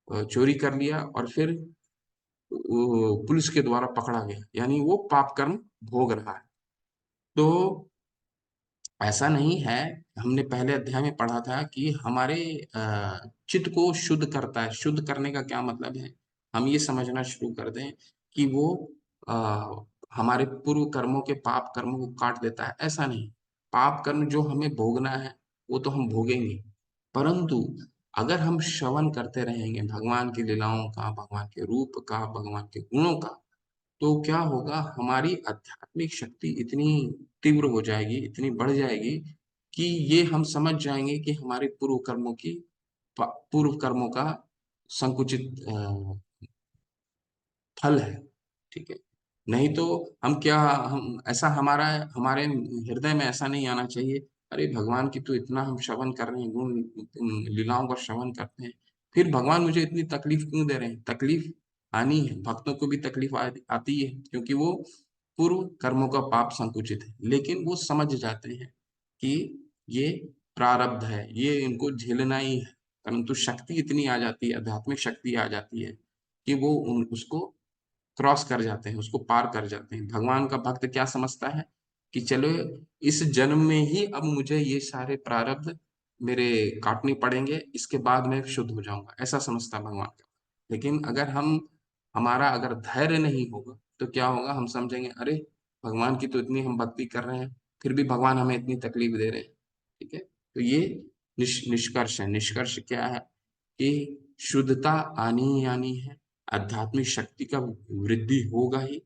चोरी कर लिया और फिर वो पुलिस के द्वारा पकड़ा गया, यानी वो पाप कर्म भोग रहा है। तो ऐसा नहीं है। हमने पहले अध्याय में पढ़ा था कि हमारे चित्त को शुद्ध करता है। शुद्ध करने का क्या मतलब है? हम ये समझना शुरू कर दें कि वो हमारे पूर्व कर्मों के पाप कर्मों को काट देता है। ऐसा नहीं। पाप कर्म जो हमें भोगना है वो तो हम भोगेंगे, परंतु अगर हम श्रवण करते रहेंगे भगवान की लीलाओं का, भगवान के रूप का, भगवान के गुणों का, तो क्या होगा? हमारी आध्यात्मिक शक्ति इतनी तीव्र हो जाएगी, इतनी बढ़ जाएगी कि ये हम समझ जाएंगे कि हमारे पूर्व कर्मों का संकुचित फल है। ठीक है। नहीं तो हम क्या, हम ऐसा हमारे हृदय में ऐसा नहीं आना चाहिए, अरे भगवान की तो इतना हम श्रवण कर रहे हैं, गुण लीलाओं का श्रवण करते हैं, फिर भगवान मुझे इतनी तकलीफ क्यों दे रहे हैं? तकलीफ आनी है, भक्तों को भी तकलीफ आती है, क्योंकि वो पूर्व कर्मों का पाप संकुचित है। लेकिन वो समझ जाते हैं कि ये प्रारब्ध है, ये इनको झेलना ही है। परंतु शक्ति इतनी आ जाती है, आध्यात्मिक शक्ति आ जाती है कि वो उसको क्रॉस कर जाते हैं, उसको पार कर जाते हैं। भगवान का भक्त क्या समझता है कि चलो इस जन्म में ही अब मुझे ये सारे प्रारब्ध मेरे काटने पड़ेंगे, इसके बाद मैं शुद्ध हो जाऊंगा, ऐसा समझता है भगवान का। लेकिन अगर हमारा अगर धैर्य नहीं होगा तो क्या होगा? हम समझेंगे अरे भगवान की तो इतनी हम भक्ति कर रहे हैं, फिर भी भगवान हमें इतनी तकलीफ दे रहे हैं। ठीक है। तो ये निष्कर्ष है। निष्कर्ष क्या है? कि शुद्धता आनी ही आनी है, आध्यात्मिक शक्ति का वृद्धि होगा ही,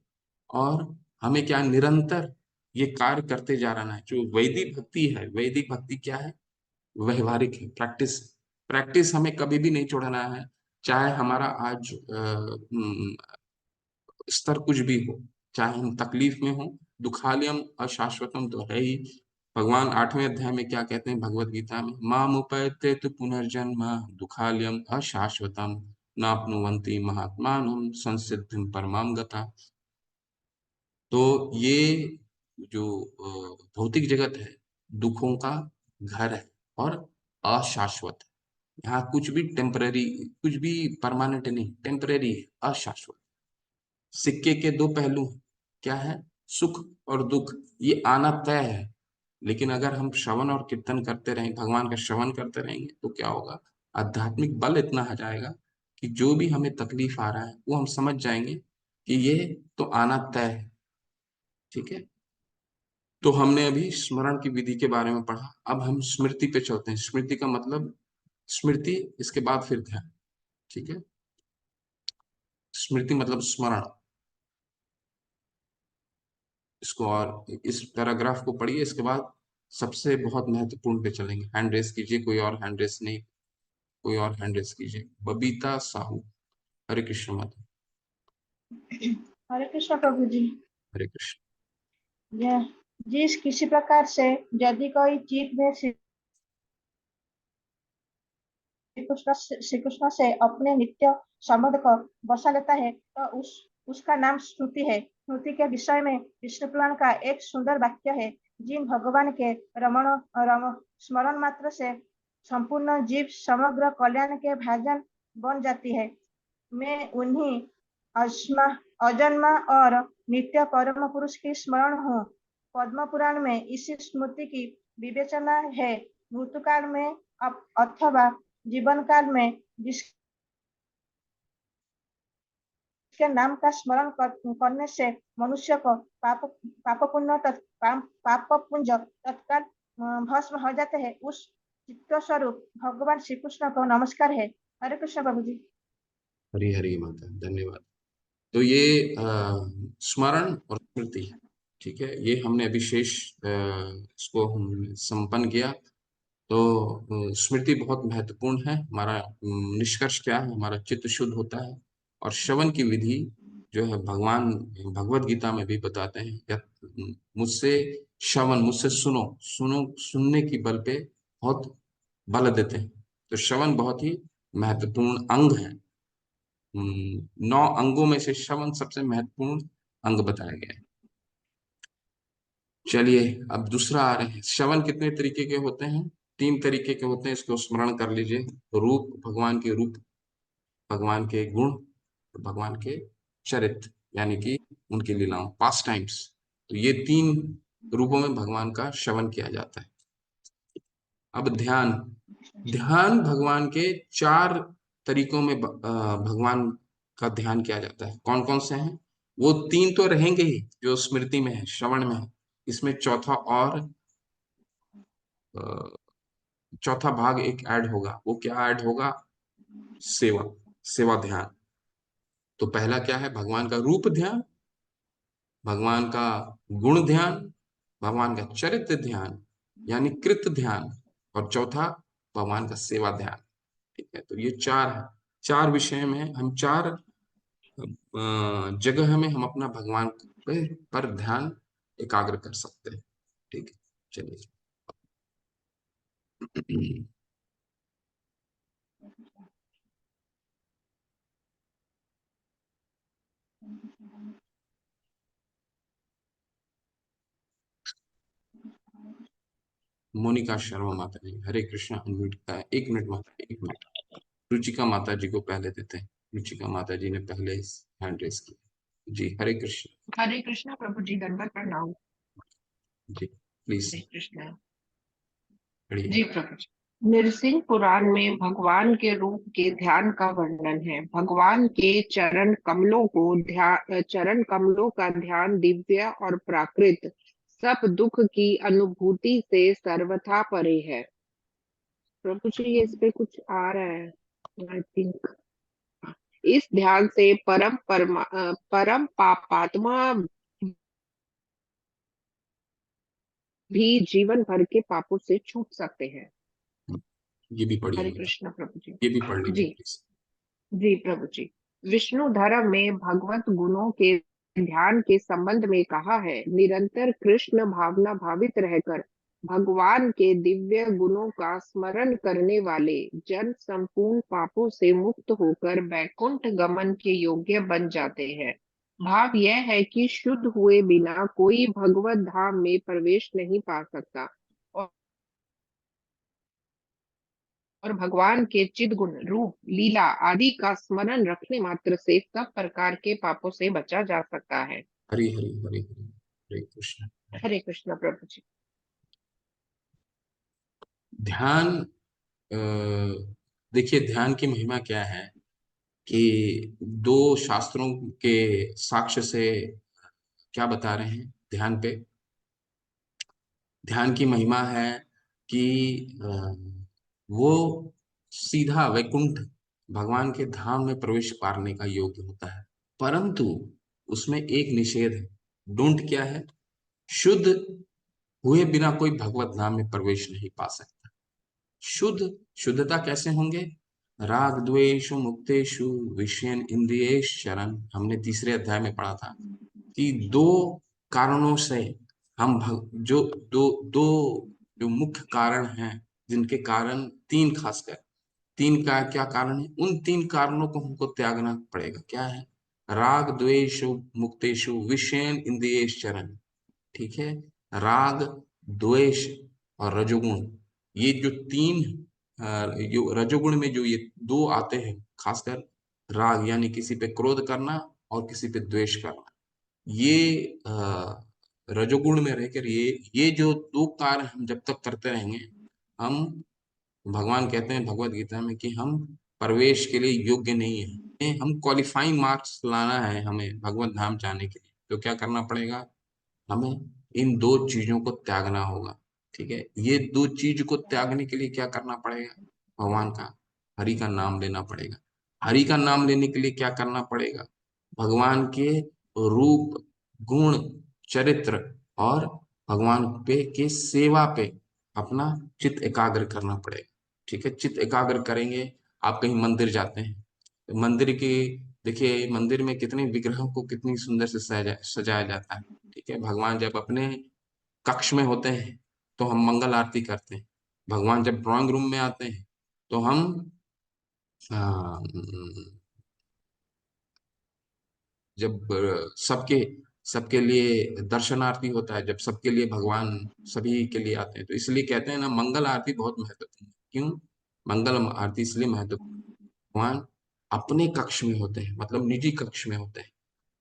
और हमें क्या, निरंतर ये कार्य करते जा रहना है। जो वैदिक भक्ति है, वैदिक भक्ति क्या है? व्यवहारिक है, प्रैक्टिस। प्रैक्टिस हमें कभी भी नहीं छोड़ना है, चाहे हमारा आज स्तर कुछ भी हो, चाहे हम तकलीफ में हो। दुखालयम अशाश्वतम तो है ही। भगवान 8वें अध्याय में क्या कहते हैं भगवत गीता में? मामुपैते तु पुनर्जन्म दुखालयम अशाश्वतम नाप्नुवन्ति महात्मानं संसिद्धिं परमां गता। तो ये जो भौतिक जगत है, दुखों का घर है और अशाश्वत है। यहाँ कुछ भी टेम्पररी, कुछ भी परमानेंट नहीं, टेम्पररी है, अशाश्वत। सिक्के के दो पहलू हैं। क्या है? सुख और दुख, ये आना तय है। लेकिन अगर हम श्रवण और कीर्तन करते रहें, भगवान का श्रवण करते रहेंगे, तो क्या होगा? आध्यात्मिक बल इतना आ जाएगा कि जो भी हमें तकलीफ आ रहा है वो हम समझ जाएंगे कि ये तो आना तय है। ठीक है। तो हमने अभी स्मरण की विधि के बारे में पढ़ा, अब हम स्मृति पे चलते हैं। स्मृति का मतलब स्मृति, इसके बाद फिर ध्यान। ठीक है। स्मृति मतलब स्मरण। इसको और इस पैराग्राफ को पढ़िए, इसके बाद सबसे बहुत महत्वपूर्ण पे चलेंगे। हैंड रेस कीजिए, कोई और हैंड रेस नहीं, कोई और हैंड रेस कीजिए। बबीता साहू। हरे कृष्ण माता। हरे कृष्णा प्रभु जी। हरे कृष्ण। यह जिस किसी प्रकार से यदि कोई चित्त में श्री कृष्ण से अपने नित्य संबंध को बसा लेता है तो उसका नाम स्मृति है। स्मृति के विषय में विष्णु पुराण का एक सुंदर वाक्य है, जिन भगवान के स्मरण मात्र से संपूर्ण जीव समग्र कल्याण के भाजन बन जाती है। मैं उन्हीं अजन्मा और नित्य परम पुरुष की स्मरण हूँ। पद्म पुराण में इसी स्मृति की विवेचना है। मृत्युकाल में अथवा जीवन काल में जिसके नाम का स्मरण करने से मनुष्य को पाप पुंज तत्काल भस्म हो जाते हैं, उस चित्त स्वरूप भगवान श्री कृष्ण को नमस्कार है। हरे कृष्ण प्रभु जी। हरी हरी माता, धन्यवाद। तो ये स्मरण और स्मृति, ठीक है, ये हमने अभी शेष इसको हम संपन्न किया। तो स्मृति बहुत महत्वपूर्ण है। हमारा निष्कर्ष क्या है? हमारा चित्त शुद्ध होता है। और श्रवण की विधि जो है भगवान भगवत गीता में भी बताते हैं, या मुझसे श्रवण, मुझसे सुनने की बल पे बहुत बल देते हैं। तो श्रवण बहुत ही महत्वपूर्ण अंग है। 9 अंगों में से श्रवण सबसे महत्वपूर्ण अंग बताया गया है। चलिए अब दूसरा आ रहे हैं। श्रवण कितने तरीके के होते हैं? 3 तरीके के होते हैं, इसको स्मरण कर लीजिए। रूप, भगवान के रूप, भगवान के गुण, भगवान के चरित्र, यानी कि उनकी लीलाओं, पास्ट टाइम्स। तो ये 3 रूपों में भगवान का श्रवण किया जाता है। अब ध्यान। ध्यान भगवान के 4 तरीकों में भगवान का ध्यान किया जाता है। कौन कौन से हैं? वो 3 तो रहेंगे ही जो स्मृति में है, श्रवण में है। इसमें चौथा भाग एक ऐड होगा। वो क्या ऐड होगा? सेवा ध्यान। तो पहला क्या है? भगवान का रूप ध्यान, भगवान का गुण ध्यान, भगवान का चरित्र ध्यान यानी कृत ध्यान, और चौथा भगवान का सेवा ध्यान। ठीक है, तो ये 4 है। 4 विषय में हम 4 जगह में हम अपना भगवान पर ध्यान एकाग्र कर सकते हैं। ठीक है, चलिए। मोनिका शर्मा माता जी, हरे कृष्णा। अनम्यूट का 1 मिनट माता, 1 मिनट। रुचिका माता जी को पहले देते हैं। रुचिका माता जी ने पहले हैंड रेस किया। जी हरे कृष्ण। हरे कृष्णा प्रभु जी, दंडवत प्रणाम। जी प्लीज। हरे कृष्णा बढ़िया। जी प्रभु जी। नृसिंह पुराण में भगवान के रूप के ध्यान का वर्णन है। भगवान के चरण कमलों का ध्यान दिव्य और प्राकृत सब दुख की अनुभूति से सर्वथा परे है। प्रभु जी ये इस पे कुछ आ रहा है, आई थिंक। इस ध्यान से परम पापात्मा भी जीवन भर के पापों से छूट सकते हैं। ये भी पढ़िए हरे माता, कृष्ण प्रभु जी। ये भी पढ़ लीजिए जी प्लीज। जी प्रभु जी। विष्णु धर्म में भगवत गुणों के ध्यान के संबंध में कहा है, निरंतर कृष्ण भावना भावित रहकर भगवान के दिव्य गुणों का स्मरण करने वाले जन संपूर्ण पापों से मुक्त होकर वैकुंठ गमन के योग्य बन जाते हैं। भाव यह है कि शुद्ध हुए बिना कोई भगवत धाम में प्रवेश नहीं पा सकता और भगवान के चिद गुण, रूप, लीला आदि का स्मरण रखने मात्र से सब प्रकार के पापों से बचा जा सकता है। हरि हरि हरि हरि, हरे कृष्ण। हरे कृष्ण प्रभु जी। ध्यान, देखिए ध्यान की महिमा क्या है कि 2 शास्त्रों के साक्ष्य से क्या बता रहे हैं ध्यान पे। ध्यान की महिमा है कि वो सीधा वैकुंठ भगवान के धाम में प्रवेश पाने का योग्य होता है, परंतु उसमें एक निषेध है। डोंट क्या है? शुद्ध हुए बिना कोई भगवत धाम में प्रवेश नहीं पा सकता। शुद्धता कैसे होंगे? राग द्वेषु मुक्तेषु विषयन इंद्रियेश शरण। हमने तीसरे अध्याय में पढ़ा था कि 2 कारणों से जो दो दो जो मुख्य कारण हैं, जिनके कारण तीन, खासकर तीन का क्या कारण है, उन तीन कारणों को हमको त्यागना पड़ेगा। क्या है? राग द्वेष मुक्तेषु विषयेन इंद्रियेश चरण। ठीक है, राग, द्वेष और रजोगुण, ये जो तीन जो रजोगुण में जो ये दो आते हैं, खासकर राग यानी किसी पे क्रोध करना और किसी पे द्वेष करना, ये रजोगुण में रहकर ये जो दो कार्य हम जब तक करते रहेंगे, हम, भगवान कहते हैं भगवत गीता में कि हम प्रवेश के लिए योग्य नहीं है। हम क्वालिफाइंग मार्क्स लाना है हमें भगवत धाम जाने के लिए, तो क्या करना पड़ेगा? हमें इन दो चीजों को त्यागना होगा। ठीक है, ये दो चीज को त्यागने के लिए क्या करना पड़ेगा? भगवान का, हरि का नाम लेना पड़ेगा। हरि का नाम लेने के लिए क्या करना पड़ेगा? भगवान के रूप, गुण, चरित्र और भगवान पे के सेवा पे अपना चित्त एकाग्र करना पड़ेगा। ठीक है, चित्त एकाग्र करेंगे। आप कहीं मंदिर जाते हैं, तो मंदिर की, देखिए मंदिर में कितने विग्रहों को कितनी सुंदर से सजाया जाता है। ठीक है, भगवान जब अपने कक्ष में होते हैं तो हम मंगल आरती करते हैं। भगवान जब ड्राइंग रूम में आते हैं तो हम आ, जब सबके सबके लिए दर्शनार्थी होता है, जब सबके लिए भगवान सभी के लिए आते हैं, तो इसलिए कहते हैं ना, मंगल आरती बहुत महत्वपूर्ण है। क्यों मंगल आरती इसलिए महत्वपूर्ण? भगवान अपने कक्ष में होते हैं, मतलब निजी कक्ष में होते हैं।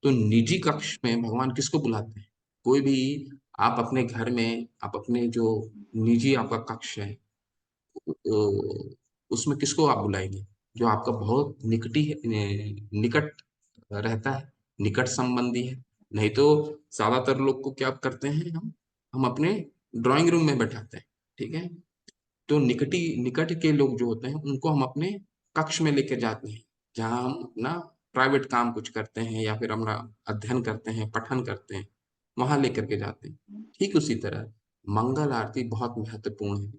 तो निजी कक्ष में भगवान किसको बुलाते हैं? कोई भी, आप अपने घर में, आप अपने जो निजी आपका कक्ष है, उसमें किसको आप बुलाएंगे? जो आपका बहुत निकट रहता है, निकट संबंधी है। नहीं तो ज्यादातर लोग को क्या करते हैं, हम अपने ड्राइंग रूम में बैठाते हैं। ठीक है, तो निकट के लोग जो होते हैं उनको हम अपने कक्ष में लेकर जाते हैं, जहाँ हम अपना प्राइवेट काम कुछ करते हैं या फिर अपना अध्ययन करते हैं, पठन करते हैं, वहां लेकर के जाते हैं। ठीक उसी तरह मंगल आरती बहुत महत्वपूर्ण है।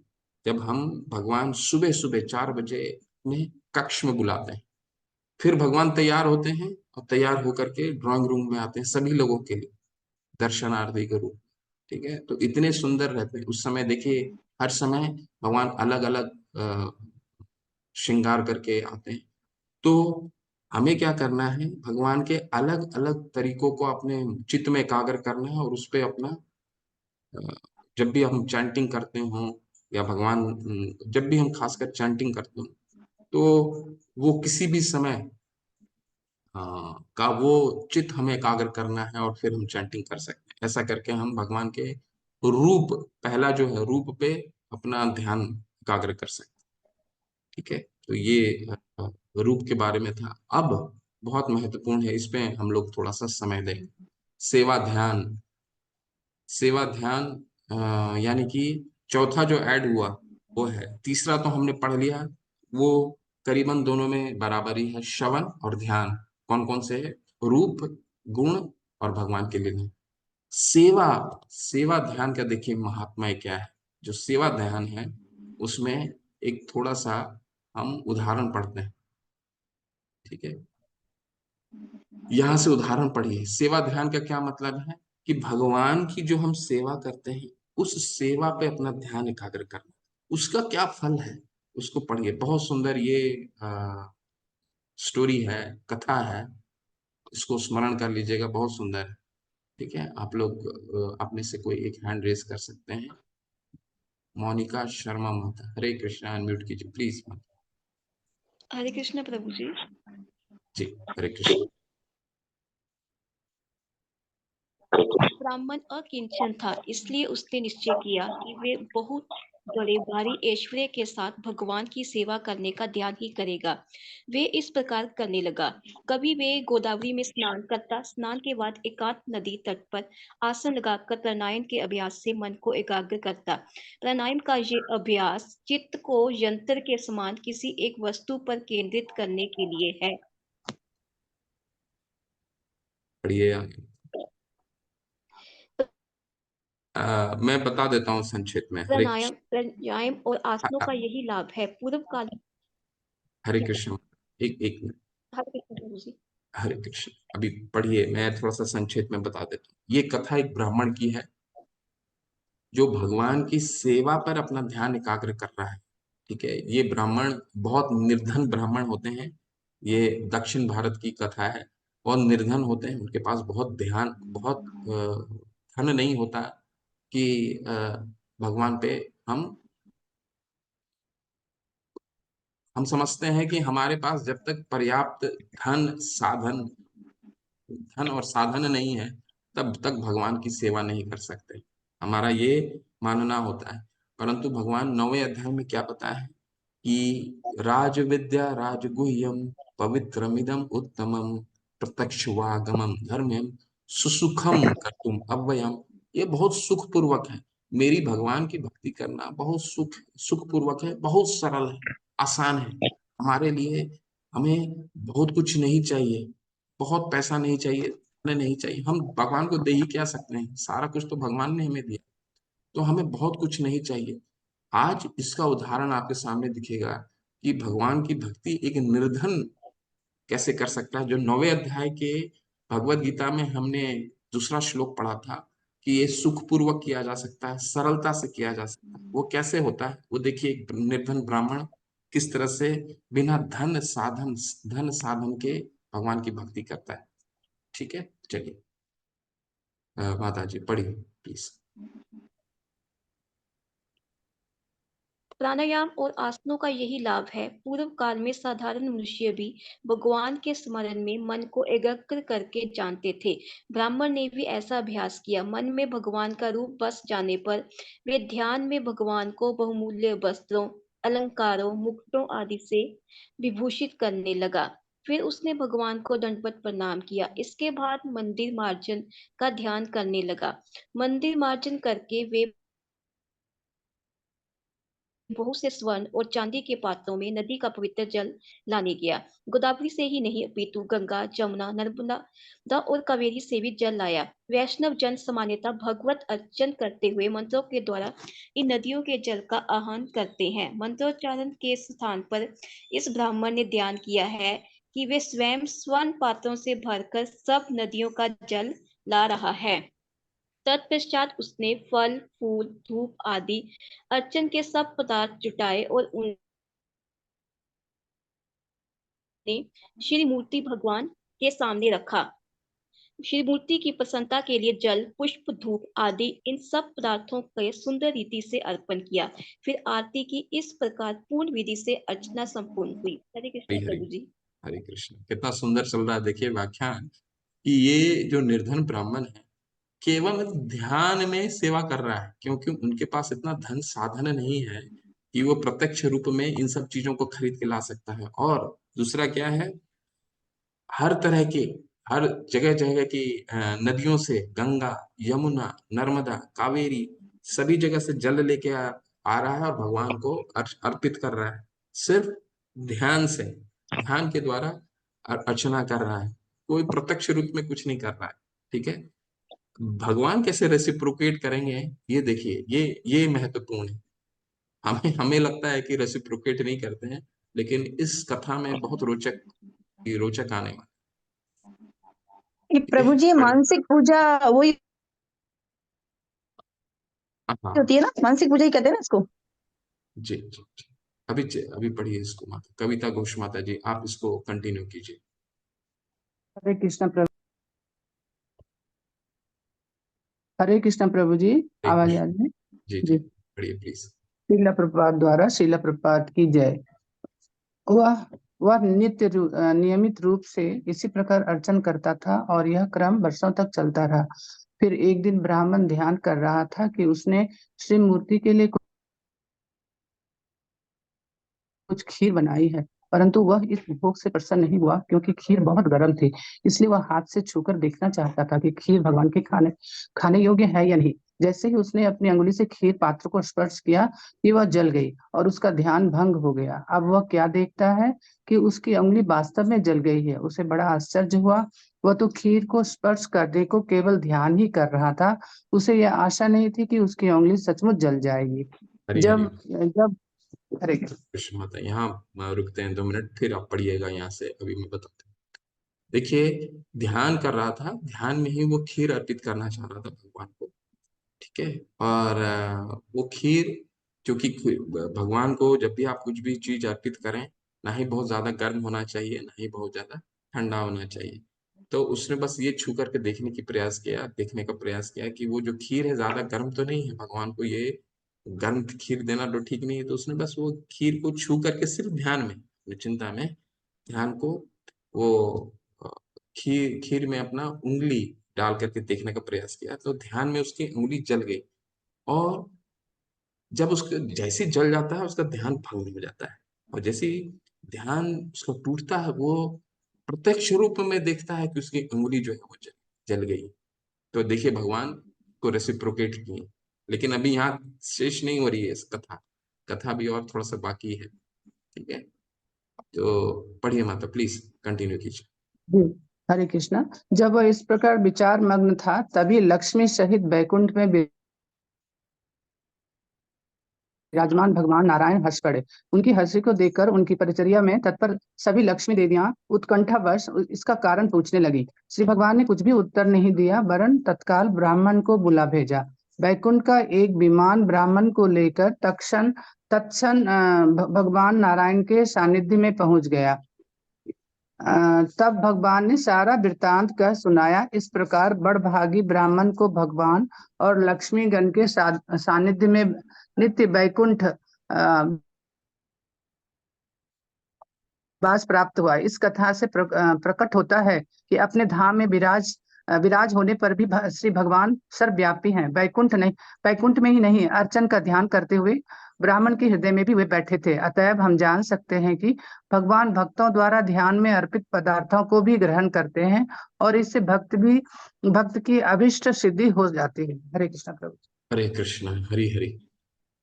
जब हम भगवान सुबह सुबह 4 बजे अपने कक्ष में बुलाते हैं, फिर भगवान तैयार होते हैं और तैयार होकर के ड्राइंग रूम में आते हैं सभी लोगों के लिए दर्शनार्थी के रूप। ठीक है, तो इतने सुंदर रहते हैं उस समय। देखिए हर समय भगवान अलग अलग श्रृंगार करके आते हैं। तो हमें क्या करना है? भगवान के अलग अलग तरीकों को अपने चित्त में एकाग्र करना है और उस पे अपना, अ, जब भी हम चैंटिंग करते हो या भगवान, जब भी हम खासकर चैंटिंग करते हो, तो वो किसी भी समय का वो चित्त हमें एकाग्र करना है और फिर हम चैंटिंग कर सकते हैं। ऐसा करके हम भगवान के रूप, पहला जो है रूप पे अपना ध्यान एकाग्र कर सकते हैं। ठीक है, तो ये रूप के बारे में था। अब बहुत महत्वपूर्ण है, इस पे हम लोग थोड़ा सा समय दें। सेवा ध्यान। सेवा ध्यान यानी कि चौथा जो ऐड हुआ वो है, तीसरा तो हमने पढ़ लिया, वो करीबन दोनों में बराबरी है, श्रवण और ध्यान। कौन कौन से है? रूप, गुण और भगवान के लिए। सेवा, सेवा ध्यान का देखिए महात्मा क्या है। जो सेवा ध्यान है उसमें एक थोड़ा सा हम उदाहरण पढ़ते हैं। ठीक है, यहाँ से उदाहरण पढ़िए। सेवा ध्यान का क्या मतलब है? कि भगवान की जो हम सेवा करते हैं, उस सेवा पे अपना ध्यान एकाग्र करना, उसका क्या फल है उसको पढ़िए। बहुत सुंदर ये स्टोरी है, कथा है, इसको स्मरण कर लीजिएगा, बहुत सुंदर है। ठीक है, आप लोग आप में से कोई एक हैंड रेस कर सकते हैं। मोनिका शर्मा माता, हरे कृष्णा, अनम्यूट कीजिए प्लीज। हरे कृष्ण प्रभु जी। जी, हरे कृष्ण। ब्राह्मण अकिंचन था, इसलिए उसने निश्चय किया कि वे बहुत बड़े भारी ऐश्वर्य के साथ भगवान की सेवा करने का ध्यान ही करेगा। वे इस प्रकार करने लगा। कभी वे गोदावरी में स्नान करता, स्नान के बाद एकांत नदी तट पर आसन लगाकर प्राणायाम के अभ्यास से मन को एकाग्र करता। प्राणायाम का ये अभ्यास चित्त को यंत्र के समान किसी एक वस्तु पर केंद्रित करने के लिए है। पढ़िए आगे। मैं बता देता हूँ संक्षेप में। हरे प्राणायाम प्राणायाम और आसनों का यही लाभ है। पूर्व काल हरे कृष्ण, एक एक मिनट। हरे कृष्ण जी। हरे कृष्ण, अभी पढ़िए, मैं थोड़ा सा संक्षेप में बता देता हूँ। ये कथा एक ब्राह्मण की है। जो भगवान की सेवा पर अपना ध्यान एकाग्र कर रहा है। ठीक है, ये ब्राह्मण बहुत निर्धन ब्राह्मण होते हैं। ये दक्षिण भारत की कथा है। बहुत निर्धन होते हैं, उनके पास बहुत धन नहीं होता कि भगवान पे हम समझते हैं कि हमारे पास जब तक पर्याप्त धन और साधन नहीं है, तब तक भगवान की सेवा नहीं कर सकते। हमारा ये मानना होता है। परंतु भगवान 9वें अध्याय में क्या बताया है कि राज विद्या राजगुह्यम पवित्रमिदम उत्तमम प्रत्यक्षवागमम धर्म्यम सुसुखम कर्तुम अव्ययम। ये बहुत सुखपूर्वक है। मेरी भगवान की भक्ति करना बहुत सुखपूर्वक है, बहुत सरल है, आसान है हमारे लिए। हमें बहुत कुछ नहीं चाहिए, बहुत पैसा नहीं चाहिए, धन नहीं चाहिए। हम भगवान को दे ही क्या सकते हैं, सारा कुछ तो भगवान ने हमें दिया। तो हमें बहुत कुछ नहीं चाहिए। आज इसका उदाहरण आपके सामने दिखेगा कि भगवान की भक्ति एक निर्धन कैसे कर सकता है। जो 9वें अध्याय के भगवत गीता में हमने दूसरा श्लोक पढ़ा था कि ये सुखपूर्वक किया जा सकता है, सरलता से किया जा सकता है। वो कैसे होता है, वो देखिए। एक निर्धन ब्राह्मण किस तरह से बिना धन साधन के भगवान की भक्ति करता है। ठीक है, चलिए माता जी पढ़िए प्लीज। प्राणायाम और आसनों का यही लाभ है। पूर्व काल में साधारण मनुष्य भी भगवान के स्मरण में मन को एकाग्र करके जानते थे। ब्राह्मण ने भी ऐसा अभ्यास किया। मन में भगवान का रूप बस जाने पर वे ध्यान में भगवान को बहुमूल्य वस्त्रों, अलंकारों, मुकुटों आदि से विभूषित करने लगा। फिर उसने भगवान को दंडवत प्रणाम किया। इसके बाद मंदिर मार्जन का ध्यान करने लगा। मंदिर मार्जन करके वे बहुत से स्वर्ण और चांदी के पात्रों में नदी का पवित्र जल लाने गया। गोदावरी से ही नहीं अपितु गंगा, जमुना, नर्मदा और कावेरी से भी जल लाया। वैष्णव जन सामान्यतः भगवत अर्चन करते हुए मंत्रों के द्वारा इन नदियों के जल का आह्वान करते हैं। मंत्रोच्चारण के स्थान पर इस ब्राह्मण ने ध्यान किया है कि वे स्वयं स्वर्ण पात्रों से भरकर सब नदियों का जल ला रहा है। तत्पश्चात उसने फल, फूल, धूप आदि अर्चन के सब पदार्थ जुटाए और उन्हें श्री मूर्ति भगवान के सामने रखा। श्री मूर्ति की प्रसन्नता के लिए जल, पुष्प, धूप आदि इन सब पदार्थों के सुंदर रीति से अर्पण किया। फिर आरती की। इस प्रकार पूर्ण विधि से अर्चना संपूर्ण हुई। हरे कृष्ण हरी हरी प्रभु जी। हरे कृष्ण। कितना सुंदर चल रहा है, देखिए व्याख्यान कि ये जो निर्धन ब्राह्मण है केवल ध्यान में सेवा कर रहा है, क्योंकि उनके पास इतना धन साधन नहीं है कि वो प्रत्यक्ष रूप में इन सब चीजों को खरीद के ला सकता है। और दूसरा क्या है, हर तरह के हर जगह जगह की नदियों से, गंगा, यमुना, नर्मदा, कावेरी, सभी जगह से जल लेके आ रहा है और भगवान को अर्पित कर रहा है। सिर्फ ध्यान से, ध्यान के द्वारा अर्चना कर रहा है। कोई प्रत्यक्ष रूप में कुछ नहीं कर रहा है। ठीक है, भगवान कैसे रेसिप्रोकेट करेंगे, ये देखिए, ये महत्वपूर्ण है। हमें हमें लगता है कि रेसिप्रोकेट नहीं करते हैं, लेकिन इस कथा में बहुत रोचक आने वाला ये है। प्रभु जी, बड़ी मानसिक पूजा वही हाँ होती है ना, मानसिक पूजा ही कहते हैं ना इसको। जी जी जी। अभी पढ़िए इसको, माता कविता घोष माता जी, आप इसको कंटिन्यू कीजिए। हरे कृष्ण प्रभु। हरे कृष्ण प्रभु जी। हरे आवाज आ कृष्ण। रही है? जी जी, जी। पढ़िए प्लीज। शीला प्रपात द्वारा शीला प्रपात की जय। वह नियमित रूप से इसी प्रकार अर्चन करता था और यह क्रम वर्षों तक चलता रहा। फिर एक दिन ब्राह्मण ध्यान कर रहा था कि उसने श्री मूर्ति के लिए कुछ खीर बनाई है, परंतु वह इस भोग से प्रसन्न नहीं हुआ क्योंकि खीर बहुत गर्म थी। इसलिए वह हाथ से छूकर देखना चाहता था कि खीर भगवान के खाने योग्य है या नहीं। जैसे ही उसने अपनी अंगुली से खीर पात्र को स्पर्श किया कि वह जल गई और उसका ध्यान भंग हो गया। अब वह क्या देखता है कि उसकी अंगुली वास्तव में जल गई है। उसे बड़ा आश्चर्य हुआ। वह तो खीर को स्पर्श करने को केवल ध्यान ही कर रहा था। उसे यह आशा नहीं थी कि उसकी अंगुली सचमुच जल जाएगी। हरी हरी जब जब हरे कृष्ण माता। यहाँ रुकते हैं 2 मिनट, फिर आप पढ़िएगा यहाँ से, अभी मैं बताता हूँ। देखिए, ध्यान कर रहा था, ध्यान में ही वो खीर अर्पित करना चाह रहा था भगवान को। ठीक है। और वो खीर, क्योंकि भगवान को जब भी आप कुछ भी चीज अर्पित करें, ना ही बहुत ज्यादा गर्म होना चाहिए, ना ही बहुत ज्यादा ठंडा होना चाहिए। तो उसने बस ये छू करके देखने का प्रयास किया कि वो जो खीर है ज्यादा गर्म तो नहीं है, भगवान को ये गर्म खीर देना तो ठीक नहीं है। तो उसने बस वो खीर को छू करके सिर्फ ध्यान में, अपनी चिंता में, ध्यान को, वो अ, खीर खीर में अपना उंगली डाल करके देखने का प्रयास किया, तो ध्यान में उसकी उंगली जल गई। और जब उसके जैसे जल जाता है, उसका ध्यान भंग हो जाता है। और जैसे ही ध्यान उसका टूटता है, वो प्रत्यक्ष रूप में देखता है कि उसकी उंगली जो है वो जल गई। तो देखिए, भगवान को रेसिप्रोकेट किए। लेकिन अभी यहाँ शेष नहीं हो रही है इस कथा, कथा भी और थोड़ा सा बाकी है। ठीक है, तो पढ़िए माता, प्लीज कंटिन्यू कीजिए। जी, हरे कृष्णा। जब वह इस प्रकार विचार मग्न था, तभी लक्ष्मी सहित बैकुंठ में विराजमान भगवान नारायण हंस पड़े। उनकी हंसी को देखकर उनकी परिचर्या में तत्पर सभी लक्ष्मी देवियां उत्कंठावश इसका कारण पूछने लगी। श्री भगवान ने कुछ भी उत्तर नहीं दिया, वरन तत्काल ब्राह्मण को बुला भेजा। बैकुंठ का एक विमान ब्राह्मण को लेकर तत्क्षण भगवान नारायण के सानिध्य में पहुंच गया। तब भगवान ने सारा वृत्तांत कह सुनाया। इस प्रकार बड़भागी ब्राह्मण को भगवान और लक्ष्मीगण के सानिध्य में नित्य बैकुंठ वास प्राप्त हुआ। इस कथा से प्रकट होता है कि अपने धाम में विराज होने पर भी श्री भगवान सर्वव्यापी हैं। बैकुंठ में ही नहीं, अर्चन का ध्यान करते हुए ब्राह्मण के हृदय में भी वे बैठे थे। अतएव हम जान सकते हैं कि भगवान भक्तों द्वारा ध्यान में अर्पित पदार्थों को भी ग्रहण करते हैं और इससे भक्त की अभिष्ट सिद्धि हो जाती है। हरे कृष्ण प्रभु। हरे कृष्ण, हरि हरि।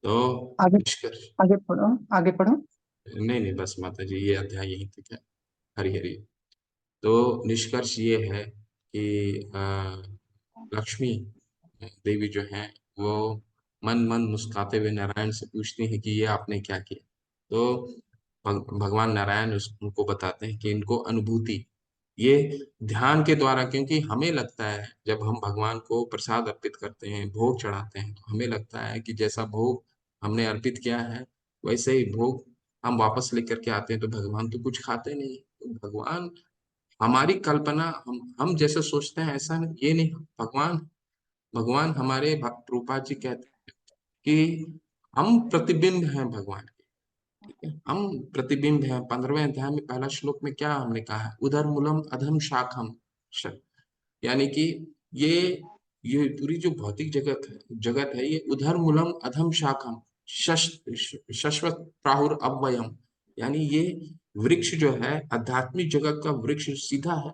तो आगे निष्कर्ष, आगे पढ़ो। नहीं नहीं, बस माता जी ये अध्याय यहीं तक है। हरि हरि। तो निष्कर्ष ये है कि लक्ष्मी देवी जो है, वो मन मन मुस्कुराते हुए नारायण से पूछती है कि ये आपने क्या किया। तो भगवान नारायण उनको बताते हैं कि इनको अनुभूति, ये ध्यान के द्वारा, क्योंकि हमें लगता है जब हम भगवान को प्रसाद अर्पित करते हैं, भोग चढ़ाते हैं, तो हमें लगता है कि जैसा भोग हमने अर्पित किया है वैसे ही भोग हम वापस लेकर के आते हैं, तो भगवान तो कुछ खाते नहीं। तो भगवान, हमारी कल्पना, हम जैसे सोचते हैं ऐसा नहीं, ये नहीं। भगवान भगवान हमारे भक्त रूपा जी कहते हैं कि हम प्रतिबिंब हैं भगवान के। ठीक है, हम प्रतिबिंब हैं। 15वें अध्याय में पहला श्लोक में क्या हमने कहा है? उधर मूलम अधम शाखम। यानी कि ये ये पूरी जो भौतिक जगत है, ये उधर मूलम अधम शाखम शश्वत प्राहुर अव्ययम। यानी ये वृक्ष जो है, आध्यात्मिक जगत का वृक्ष सीधा है,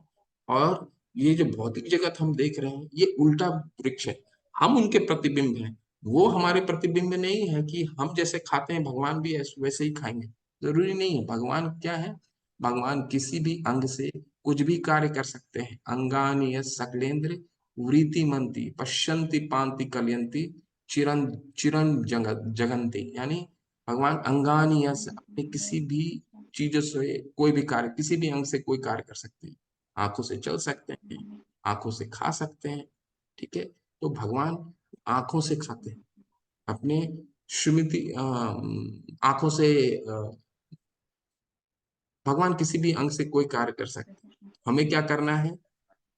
और ये जो भौतिक जगत हम देख रहे हैं, ये उल्टा वृक्ष है। हम उनके प्रतिबिंब हैं। वो हमारे प्रतिबिंब नहीं है कि हम जैसे खाते हैं भगवान भी वैसे ही खाएंगे, जरूरी नहीं है। भगवान क्या है? भगवान किसी भी अंग से कुछ भी कार्य कर सकते हैं। अंगानि यस् सकलेंद्र वृत्ति मंति पश्यन्ति पांति कलयन्ति चिरन चिरन जगन्ति। यानी भगवान अंगानि यस्, अपने किसी भी चीजों से कोई भी कार्य, किसी भी अंग से कोई कार्य कर सकते हैं। आंखों से चल सकते हैं, आंखों से खा सकते हैं। ठीक है, तो भगवान आंखों से खाते हैं, अपने सुमिति आंखों से भगवान किसी भी अंग से कोई कार्य कर सकते हैं। हमें क्या करना है?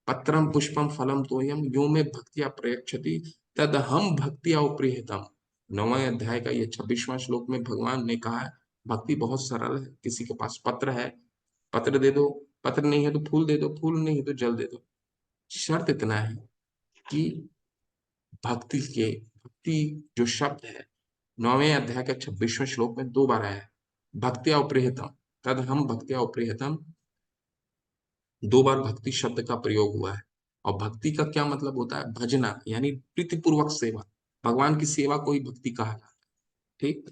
पत्रम पुष्पम फलम तोयम यो में भक्तिया प्रयच्छति तद हम भक्तिया उपरिहितम। 9वें अध्याय का ये 26वां श्लोक में भगवान ने कहा है, भक्ति बहुत सरल है। किसी के पास पत्र है, पत्र दे दो। पत्र नहीं है तो फूल दे दो, फूल नहीं है तो जल दे दो। शर्त इतना है कि भक्ति जो शब्द है 9वें अध्याय के 26वें श्लोक में 2 बार आया है। भक्तिया उपरिहितम, तद हम भक्तिया उपरिहितम, 2 बार भक्ति शब्द का प्रयोग हुआ है। और भक्ति का क्या मतलब होता है? भजना, यानी प्रीतिपूर्वक सेवा। भगवान की सेवा को ही भक्ति कहा जाता है। ठीक,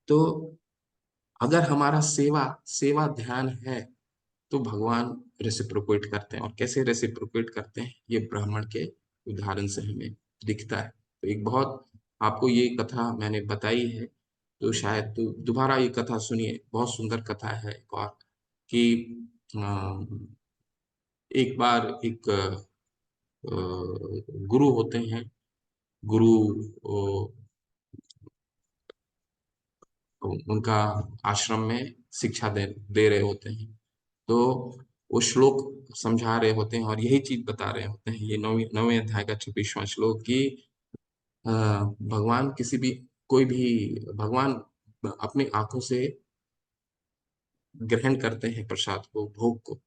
तो अगर हमारा सेवा सेवा ध्यान है, तो भगवान रेसिप्रोकेट करते हैं। और कैसे रेसिप्रोकेट करते हैं, ये ब्राह्मण के उदाहरण से हमें दिखता है। तो एक बहुत, आपको ये कथा मैंने बताई है, तो शायद तो दोबारा ये कथा सुनिए, बहुत सुंदर कथा है। एक और कि एक बार एक गुरु होते हैं, गुरु उनका आश्रम में शिक्षा दे रहे होते हैं, तो वो श्लोक समझा रहे होते हैं और यही चीज बता रहे होते हैं। ये नौवें अध्याय का 26वां श्लोक कि भगवान कोई भी भगवान अपनी आंखों से ग्रहण करते हैं प्रसाद को, भोग को।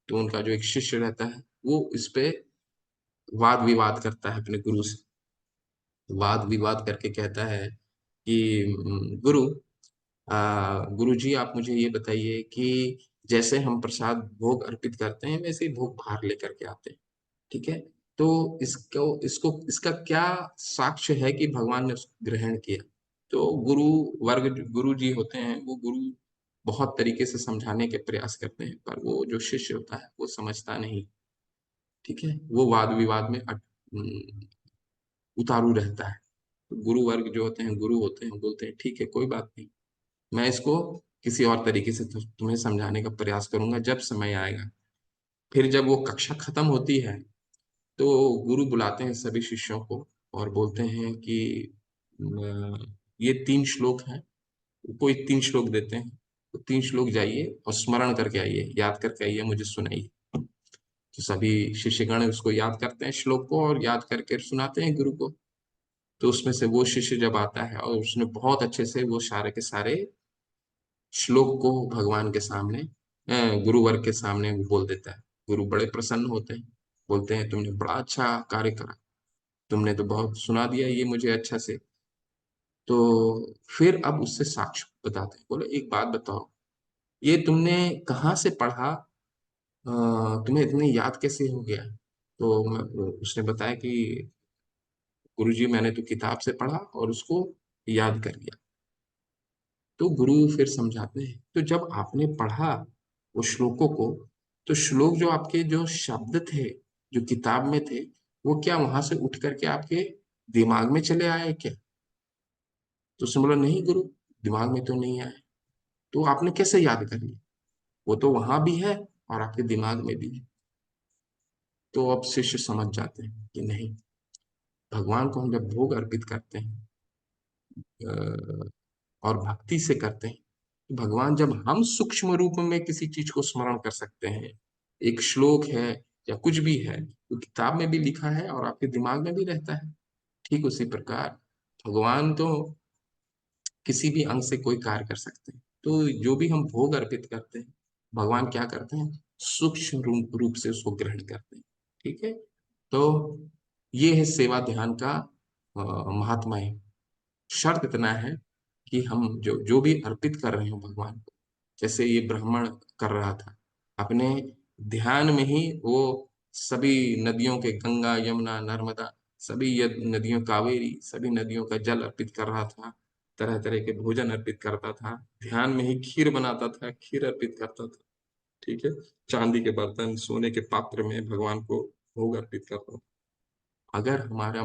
तो उनका जो एक शिष्य रहता है वो इस पे वाद विवाद करता है अपने गुरु से। वाद विवाद करके कहता है कि गुरु जी आप मुझे ये बताइए कि जैसे हम प्रसाद भोग अर्पित करते हैं वैसे ही भोग बाहर लेकर के आते हैं, ठीक है? तो इसका क्या साक्ष्य है कि भगवान ने उसको ग्रहण किया? तो गुरु जी होते हैं, वो गुरु बहुत तरीके से समझाने के प्रयास करते हैं, पर वो जो शिष्य होता है वो समझता नहीं, ठीक है? वो वाद विवाद में उतारू रहता है। तो गुरु वर्ग जो होते हैं, गुरु होते हैं, बोलते हैं ठीक है कोई बात नहीं, मैं इसको किसी और तरीके से तुम्हें समझाने का प्रयास करूंगा जब समय आएगा। फिर जब वो कक्षा खत्म होती है तो गुरु बुलाते हैं सभी शिष्यों को और बोलते हैं कि ये 3 श्लोक हैं, कोई 3 श्लोक देते हैं, तो 3 श्लोक जाइए और स्मरण करके आइए, याद करके आइए, मुझे सुनाइए। तो सभी शिष्यगण उसको याद करते हैं श्लोक को और याद करके सुनाते हैं गुरु को। तो उसमें से वो शिष्य जब आता है और उसने बहुत अच्छे से वो सारे के सारे श्लोक को भगवान के सामने गुरुवर के सामने वो बोल देता है। गुरु बड़े प्रसन्न होते हैं, बोलते हैं तुमने बड़ा अच्छा कार्य करा, तुमने तो बहुत सुना दिया ये मुझे अच्छा से। तो फिर अब उससे साक्ष्य बताते हैं, बोले एक बात बताओ, ये तुमने कहाँ से पढ़ा, तुम्हें इतने याद कैसे हो गया? तो उसने बताया कि गुरुजी मैंने तो किताब से पढ़ा और उसको याद कर लिया। तो गुरु फिर समझाते हैं, तो जब आपने पढ़ा वो श्लोकों को, तो श्लोक जो आपके जो शब्द थे जो किताब में थे, वो क्या वहां से उठ करके आपके दिमाग में चले आए क्या? तो उसने बोला नहीं गुरु, दिमाग में तो नहीं आए। तो आपने कैसे याद कर लिया? वो तो वहां भी है और आपके दिमाग में भी है। तो अब शिष्य समझ जाते हैं कि नहीं, भगवान को हम जब भोग अर्पित करते हैं और भक्ति से करते हैं, तो भगवान जब हम सूक्ष्म रूप में किसी चीज को स्मरण कर सकते हैं, एक श्लोक है या कुछ भी है, वो किताब में भी लिखा है और आपके दिमाग में भी रहता है। ठीक उसी प्रकार भगवान तो किसी भी अंग से कोई कार्य कर सकते हैं। तो जो भी हम भोग अर्पित करते हैं, भगवान क्या करते हैं, सूक्ष्म रूप से उसको ग्रहण करते हैं। ठीक है, तो ये है सेवा ध्यान का महात्मा है। शर्त इतना है कि हम जो जो भी अर्पित कर रहे हो भगवान को, जैसे ये ब्राह्मण कर रहा था, अपने ध्यान में ही वो सभी नदियों के, गंगा यमुना नर्मदा, सभी नदियों, कावेरी, सभी नदियों का जल अर्पित कर रहा था, तरह तरह के भोजन अर्पित करता था, ध्यान में ही खीर बनाता था, खीर अर्पित करता था। ठीक है, चांदी के बर्तन, सोने के पात्र में भगवान को भोग अर्पित करता था। अगर हमारा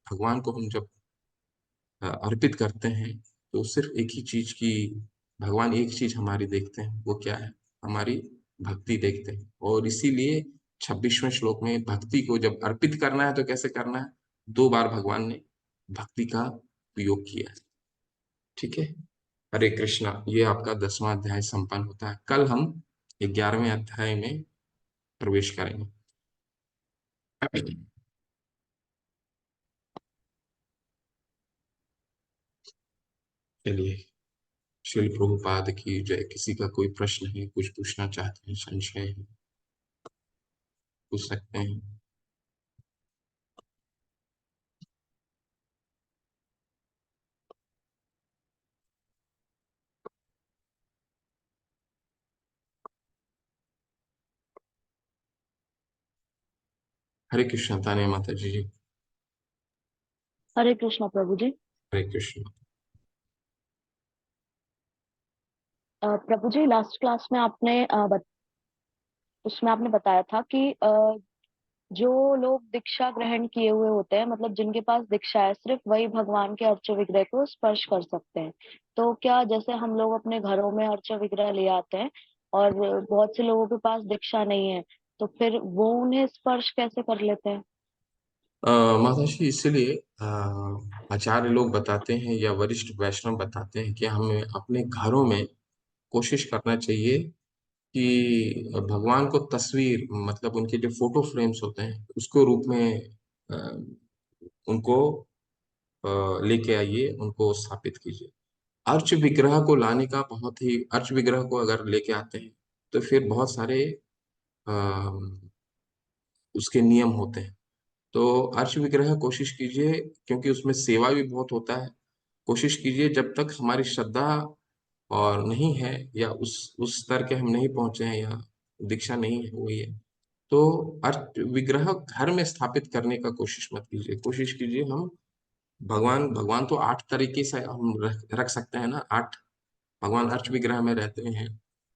भगवान को हम जब अर्पित करते हैं, तो सिर्फ एक ही चीज की, भगवान एक चीज हमारी देखते हैं, वो क्या है, हमारी भक्ति देखते हैं। और इसीलिए 26वें श्लोक में भक्ति को जब अर्पित करना है तो कैसे करना है, 2 बार भगवान ने भक्ति का उपयोग किया है। ठीक है, हरे कृष्णा। ये आपका 10वां अध्याय संपन्न होता है। कल हम 11वें अध्याय में प्रवेश करेंगे। चलिए, श्रील प्रभुपाद की जय। किसी का कोई प्रश्न है, कुछ पूछना चाहते हैं, संशय है, पूछ सकते हैं। हरे कृष्ण ताने माता जी। हरे कृष्णा प्रभु जी। हरे कृष्ण। प्रभु जी, लास्ट क्लास में उसमें आपने बताया था कि जो लोग दीक्षा ग्रहण किए हुए होते हैं, मतलब जिनके पास दीक्षा है, सिर्फ वही भगवान के अर्च विग्रह को स्पर्श कर सकते हैं। तो क्या जैसे हम लोग अपने घरों में अर्च विग्रह ले आते हैं और बहुत से लोगों के पास दीक्षा नहीं है, तो फिर वो उन्हें स्पर्श कैसे कर लेते हैं? माता जी, इसलिए आचार्य लोग बताते हैं या वरिष्ठ वैष्णव बताते हैं कि हमें अपने घरों में कोशिश करना चाहिए कि भगवान को तस्वीर, मतलब उनके जो फोटो फ्रेम्स होते हैं उसको रूप में अ, उनको लेके आइए, उनको स्थापित कीजिए। अर्च विग्रह को लाने का बहुत ही, अर्च विग्रह को अगर लेके आते हैं तो फिर बहुत सारे अ, उसके नियम होते हैं। तो अर्च विग्रह कोशिश कीजिए, क्योंकि उसमें सेवा भी बहुत होता है। कोशिश कीजिए जब तक हमारी श्रद्धा और नहीं है, या उस स्तर के हम नहीं पहुंचे हैं, या दीक्षा नहीं है वही है, तो अर्च विग्रह घर में स्थापित करने का कोशिश मत कीजिए। कोशिश कीजिए हम भगवान भगवान तो 8 तरीके से हम रख सकते हैं ना। 8 भगवान अर्च विग्रह में रहते हैं,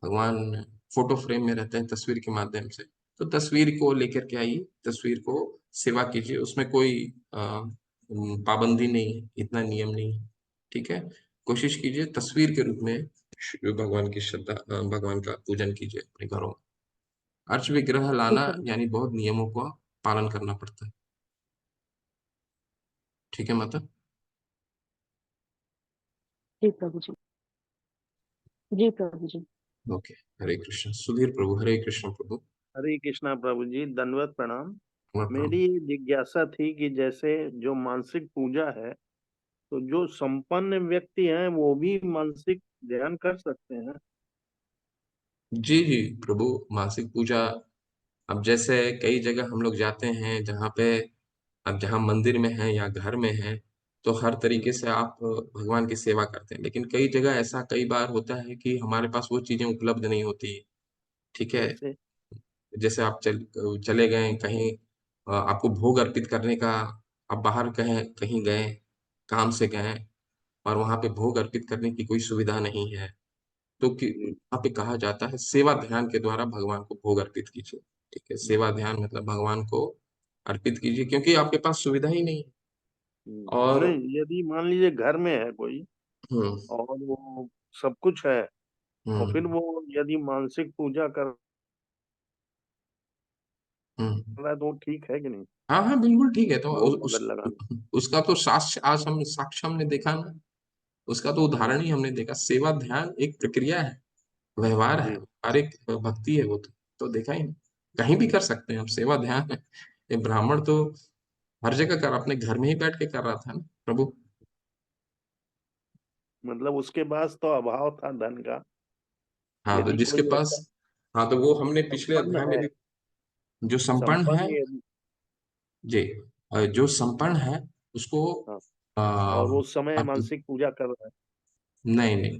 भगवान फोटो फ्रेम में रहते हैं तस्वीर के माध्यम से। तो तस्वीर को लेकर के आइए, तस्वीर को सेवा कीजिए, उसमें कोई पाबंदी नहीं है, इतना नियम नहीं है। ठीक है, कोशिश कीजिए तस्वीर के रूप में भगवान की श्रद्धा, भगवान का पूजन कीजिए अपने घरों में। अर्च विग्रह जी लाना प्रभु जी। यानी बहुत नियमों का पालन करना पड़ता है। ठीक है माता। जी प्रभु जी। जी प्रभु जी। ओके, हरे कृष्ण सुधीर प्रभु। हरे कृष्ण प्रभु। हरे कृष्णा प्रभु जी, दंडवत प्रणाम। प्रभु। मेरी जिज्ञासा थी कि जैसे जो मानसिक पूजा है, तो जो संपन्न व्यक्ति हैं वो भी मानसिक ध्यान कर सकते हैं? जी जी प्रभु, मासिक पूजा, अब जैसे कई जगह हम लोग जाते हैं जहाँ पे, अब जहाँ मंदिर में है या घर में है, तो हर तरीके से आप भगवान की सेवा करते हैं। लेकिन कई जगह ऐसा कई बार होता है कि हमारे पास वो चीजें उपलब्ध नहीं होती। ठीक है, जैसे जैसे आप चले गए कहीं, आपको भोग अर्पित करने का, आप बाहर कहीं कहीं गए, काम से गए, और वहां पे भोग अर्पित करने की कोई सुविधा नहीं है, तो वहां पे कहा जाता है सेवा ध्यान के द्वारा भगवान को भोग अर्पित कीजिए। ठीक है, सेवा ध्यान मतलब भगवान को अर्पित कीजिए, क्योंकि आपके पास सुविधा ही नहीं है। और नहीं, यदि मान लीजिए घर में है कोई हम्म और वो सब कुछ है, और फिर हम्म वो यदि मानसिक पूजा कर हम्म रहा है, तो ठीक है कि नहीं? हाँ हाँ बिल्कुल ठीक है। तो भोग अगर लगाना। उसका तो साक्ष्य साक्ष्य हमने देखा ना, उसका तो उदाहरण ही हमने देखा। सेवा ध्यान एक प्रक्रिया है, व्यवहार है, जी। व्यवहारिक भक्ति है वो। तो देखा ही नहीं, कहीं भी कर सकते हैं आप सेवा ध्यान है। ये ब्राह्मण तो हर जगह कर, अपने घर में ही बैठ के कर रहा था ना प्रभु। मतलब उसके पास तो अभाव था धन का। हाँ, तो यदि जिसके कोई पास, ऐसा हाँ तो वो हमने पिछले संपन्न अध्याय में है, भी, जो संपन्न है, संपन्न यदि, जी, जो संपन्न है उसको हाँ, आ, और वो उस समय आप, मानसिक पूजा कर रहा है। नहीं नहीं,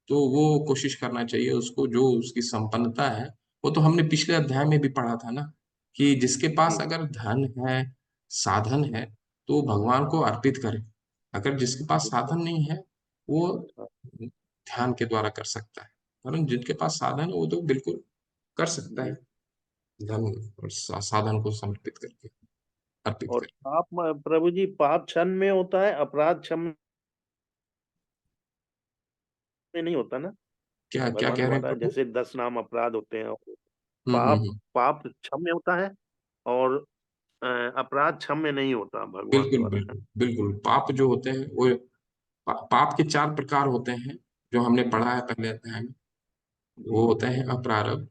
तो वो कोशिश करना चाहिए उसको, जो उसकी संपन्नता है। वो तो हमने पिछले अध्याय में भी पढ़ा था ना, कि जिसके पास जी। अगर धन है, साधन है, तो भगवान को अर्पित करे। अगर जिसके पास बिल्कुल। साधन नहीं है, वो हाँ, ध्यान के द्वारा कर सकता है। परंतु जिनके पास साधन है वो तो बिल्कुल कर सकता है, जी। धन और साधन को समर्पित करके, अर्पित और करके। पाप प्रभु जी, पाप क्षण में होता है, अपराध क्षण में नहीं होता ना? क्या क्या भगवान कह रहे हैं द्वारा प्रभु? जैसे 10 नाम अपराध होते हैं, हम्म। पाप पाप क्षम्य होता है, और अपराध क्षम्य नहीं होता भगवान बिल्कुल द्वारा, है। बिल्कुल बिल्कुल, पाप जो होते हैं वो, पाप के 4 प्रकार होते हैं जो हमने पढ़ा है पहले अध्याय में। वो जी। होते हैं अप्रारब्ध,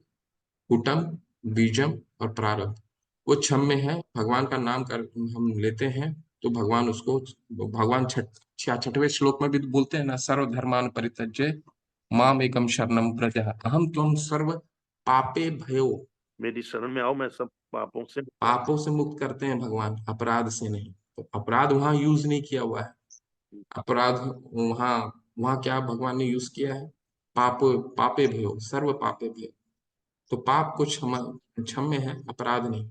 कुटम, बीजम और प्रारब्ध। वो क्षम्य है, भगवान का नाम कर हम लेते हैं तो भगवान उसको, भगवान 66वें श्लोक में भी तो बोलते हैं ना, सर्वधर्मान परित्यज्य माम एकम शरणम व्रज अहम त्वं सर्व पापे भयो। मेरी शरण में आओ, मैं सब पापों से मुक्त कर पापों से मुक्त करते हैं भगवान, अपराध से नहीं। तो अपराध वहां यूज नहीं किया हुआ है। अपराध वहां, वहां क्या भगवान ने यूज किया है? पाप, पापे भयो, सर्व पापे भयो। तो पाप कुछ हम क्षम्य है, अपराध नहीं।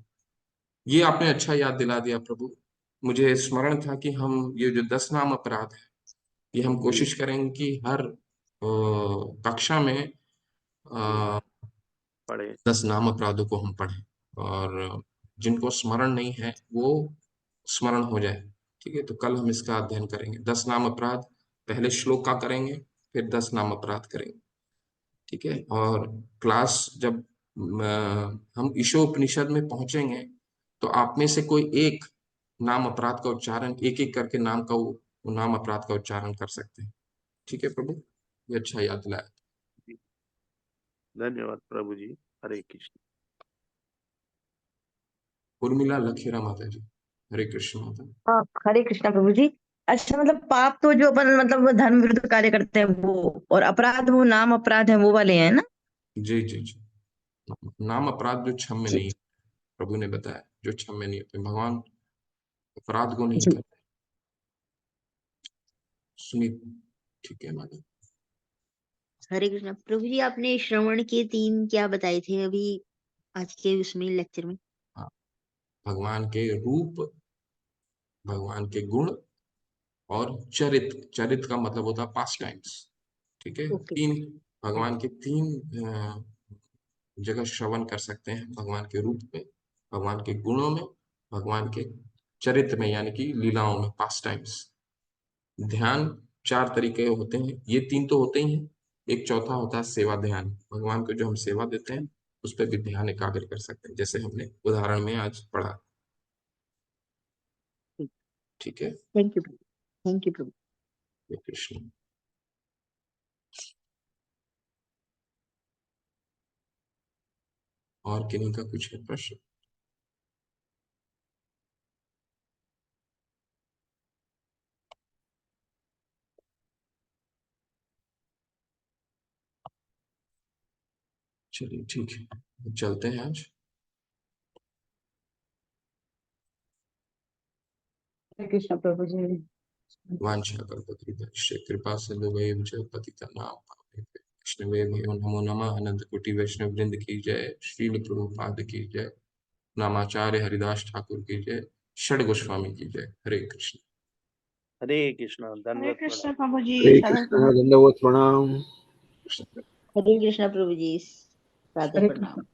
ये आपने अच्छा याद दिला दिया प्रभु। मुझे स्मरण था कि हम ये जो 10 नाम अपराध है, ये हम जी। कोशिश करेंगे कि हर कक्षा में जी। 10 पढ़े। नाम अपराधों को हम पढ़ें, और जिनको स्मरण नहीं है वो स्मरण हो जाए। ठीक है, तो कल हम इसका अध्ययन करेंगे। 10 नाम अपराध पहले श्लोक का करेंगे, फिर 10 नाम अपराध करेंगे। ठीक है, और क्लास जब हम ईशोपनिषद में पहुंचेंगे, तो आप में से कोई एक नाम अपराध का उच्चारण एक एक करके नाम का वो नाम अपराध का उच्चारण कर सकते हैं। ठीक है प्रभु, ये अच्छा याद दिलाया। धन्यवाद प्रभु जी। हरे कृष्ण। उर्मिला लखेरा माता जी, हरे कृष्ण माता। हाँ, हरे कृष्णा प्रभु जी। अच्छा, मतलब पाप तो जो अपन मतलब धर्म विरुद्ध कार्य करते हैं वो, और अपराध वो नाम अपराध है वो वाले हैं ना? जी जी जी, नाम अपराध जो क्षम्य जी नहीं है, प्रभु ने बताया जो क्षम्य नहीं होते, भगवान अपराध को नहीं जी। करते। सुमित, ठीक है मैडम। हरे कृष्णा प्रभु जी, आपने श्रवण के 3 क्या बताए थे अभी आज के उसमें लेक्चर में? हाँ, भगवान के रूप, भगवान के गुण और चरित्र। चरित्र का मतलब होता है पास्ट टाइम्स। ठीक है, ओके। तीन भगवान के तीन जगह श्रवण कर सकते हैं, भगवान के रूप में, भगवान के गुणों में, भगवान के चरित्र में यानी कि लीलाओं में, पास्ट टाइम्स। ध्यान 4 तरीके होते हैं, ये 3 तो होते ही हैं, एक चौथा होता है सेवा ध्यान। भगवान को जो हम सेवा देते हैं उस पर भी ध्यान एकाग्र कर सकते हैं, जैसे हमने उदाहरण में आज पढ़ा। ठीक है, thank you Prabhu, thank you Prabhu. Hare Krishna. और किन्हीं का कुछ है प्रश्न? चलिए ठीक है, चलते हैं आज। हरे कृष्ण प्रभु जी। वांछा कल्पतरुभ्यश्च कृपा सिंधुभैव च पतितनां पावनेभ्यो वैष्णवेभ्यो नमो नमः। अनंत कोटि वैष्णव वृंद की जय, श्रील प्रभुपाद की जय, नामाचार्य हरिदास ठाकुर की जय, षड गोस्वामी की जय। हरे कृष्ण। हरे कृष्ण। हरे धन्यवाद कृष्ण प्रभु। प्रभु जी, हरे शरण कृष्ण, प्रभु। दंडवत प्रणाम। हरे कृष्णा प्रभु जी, राधे हरे प्रणाम। कृष्ण।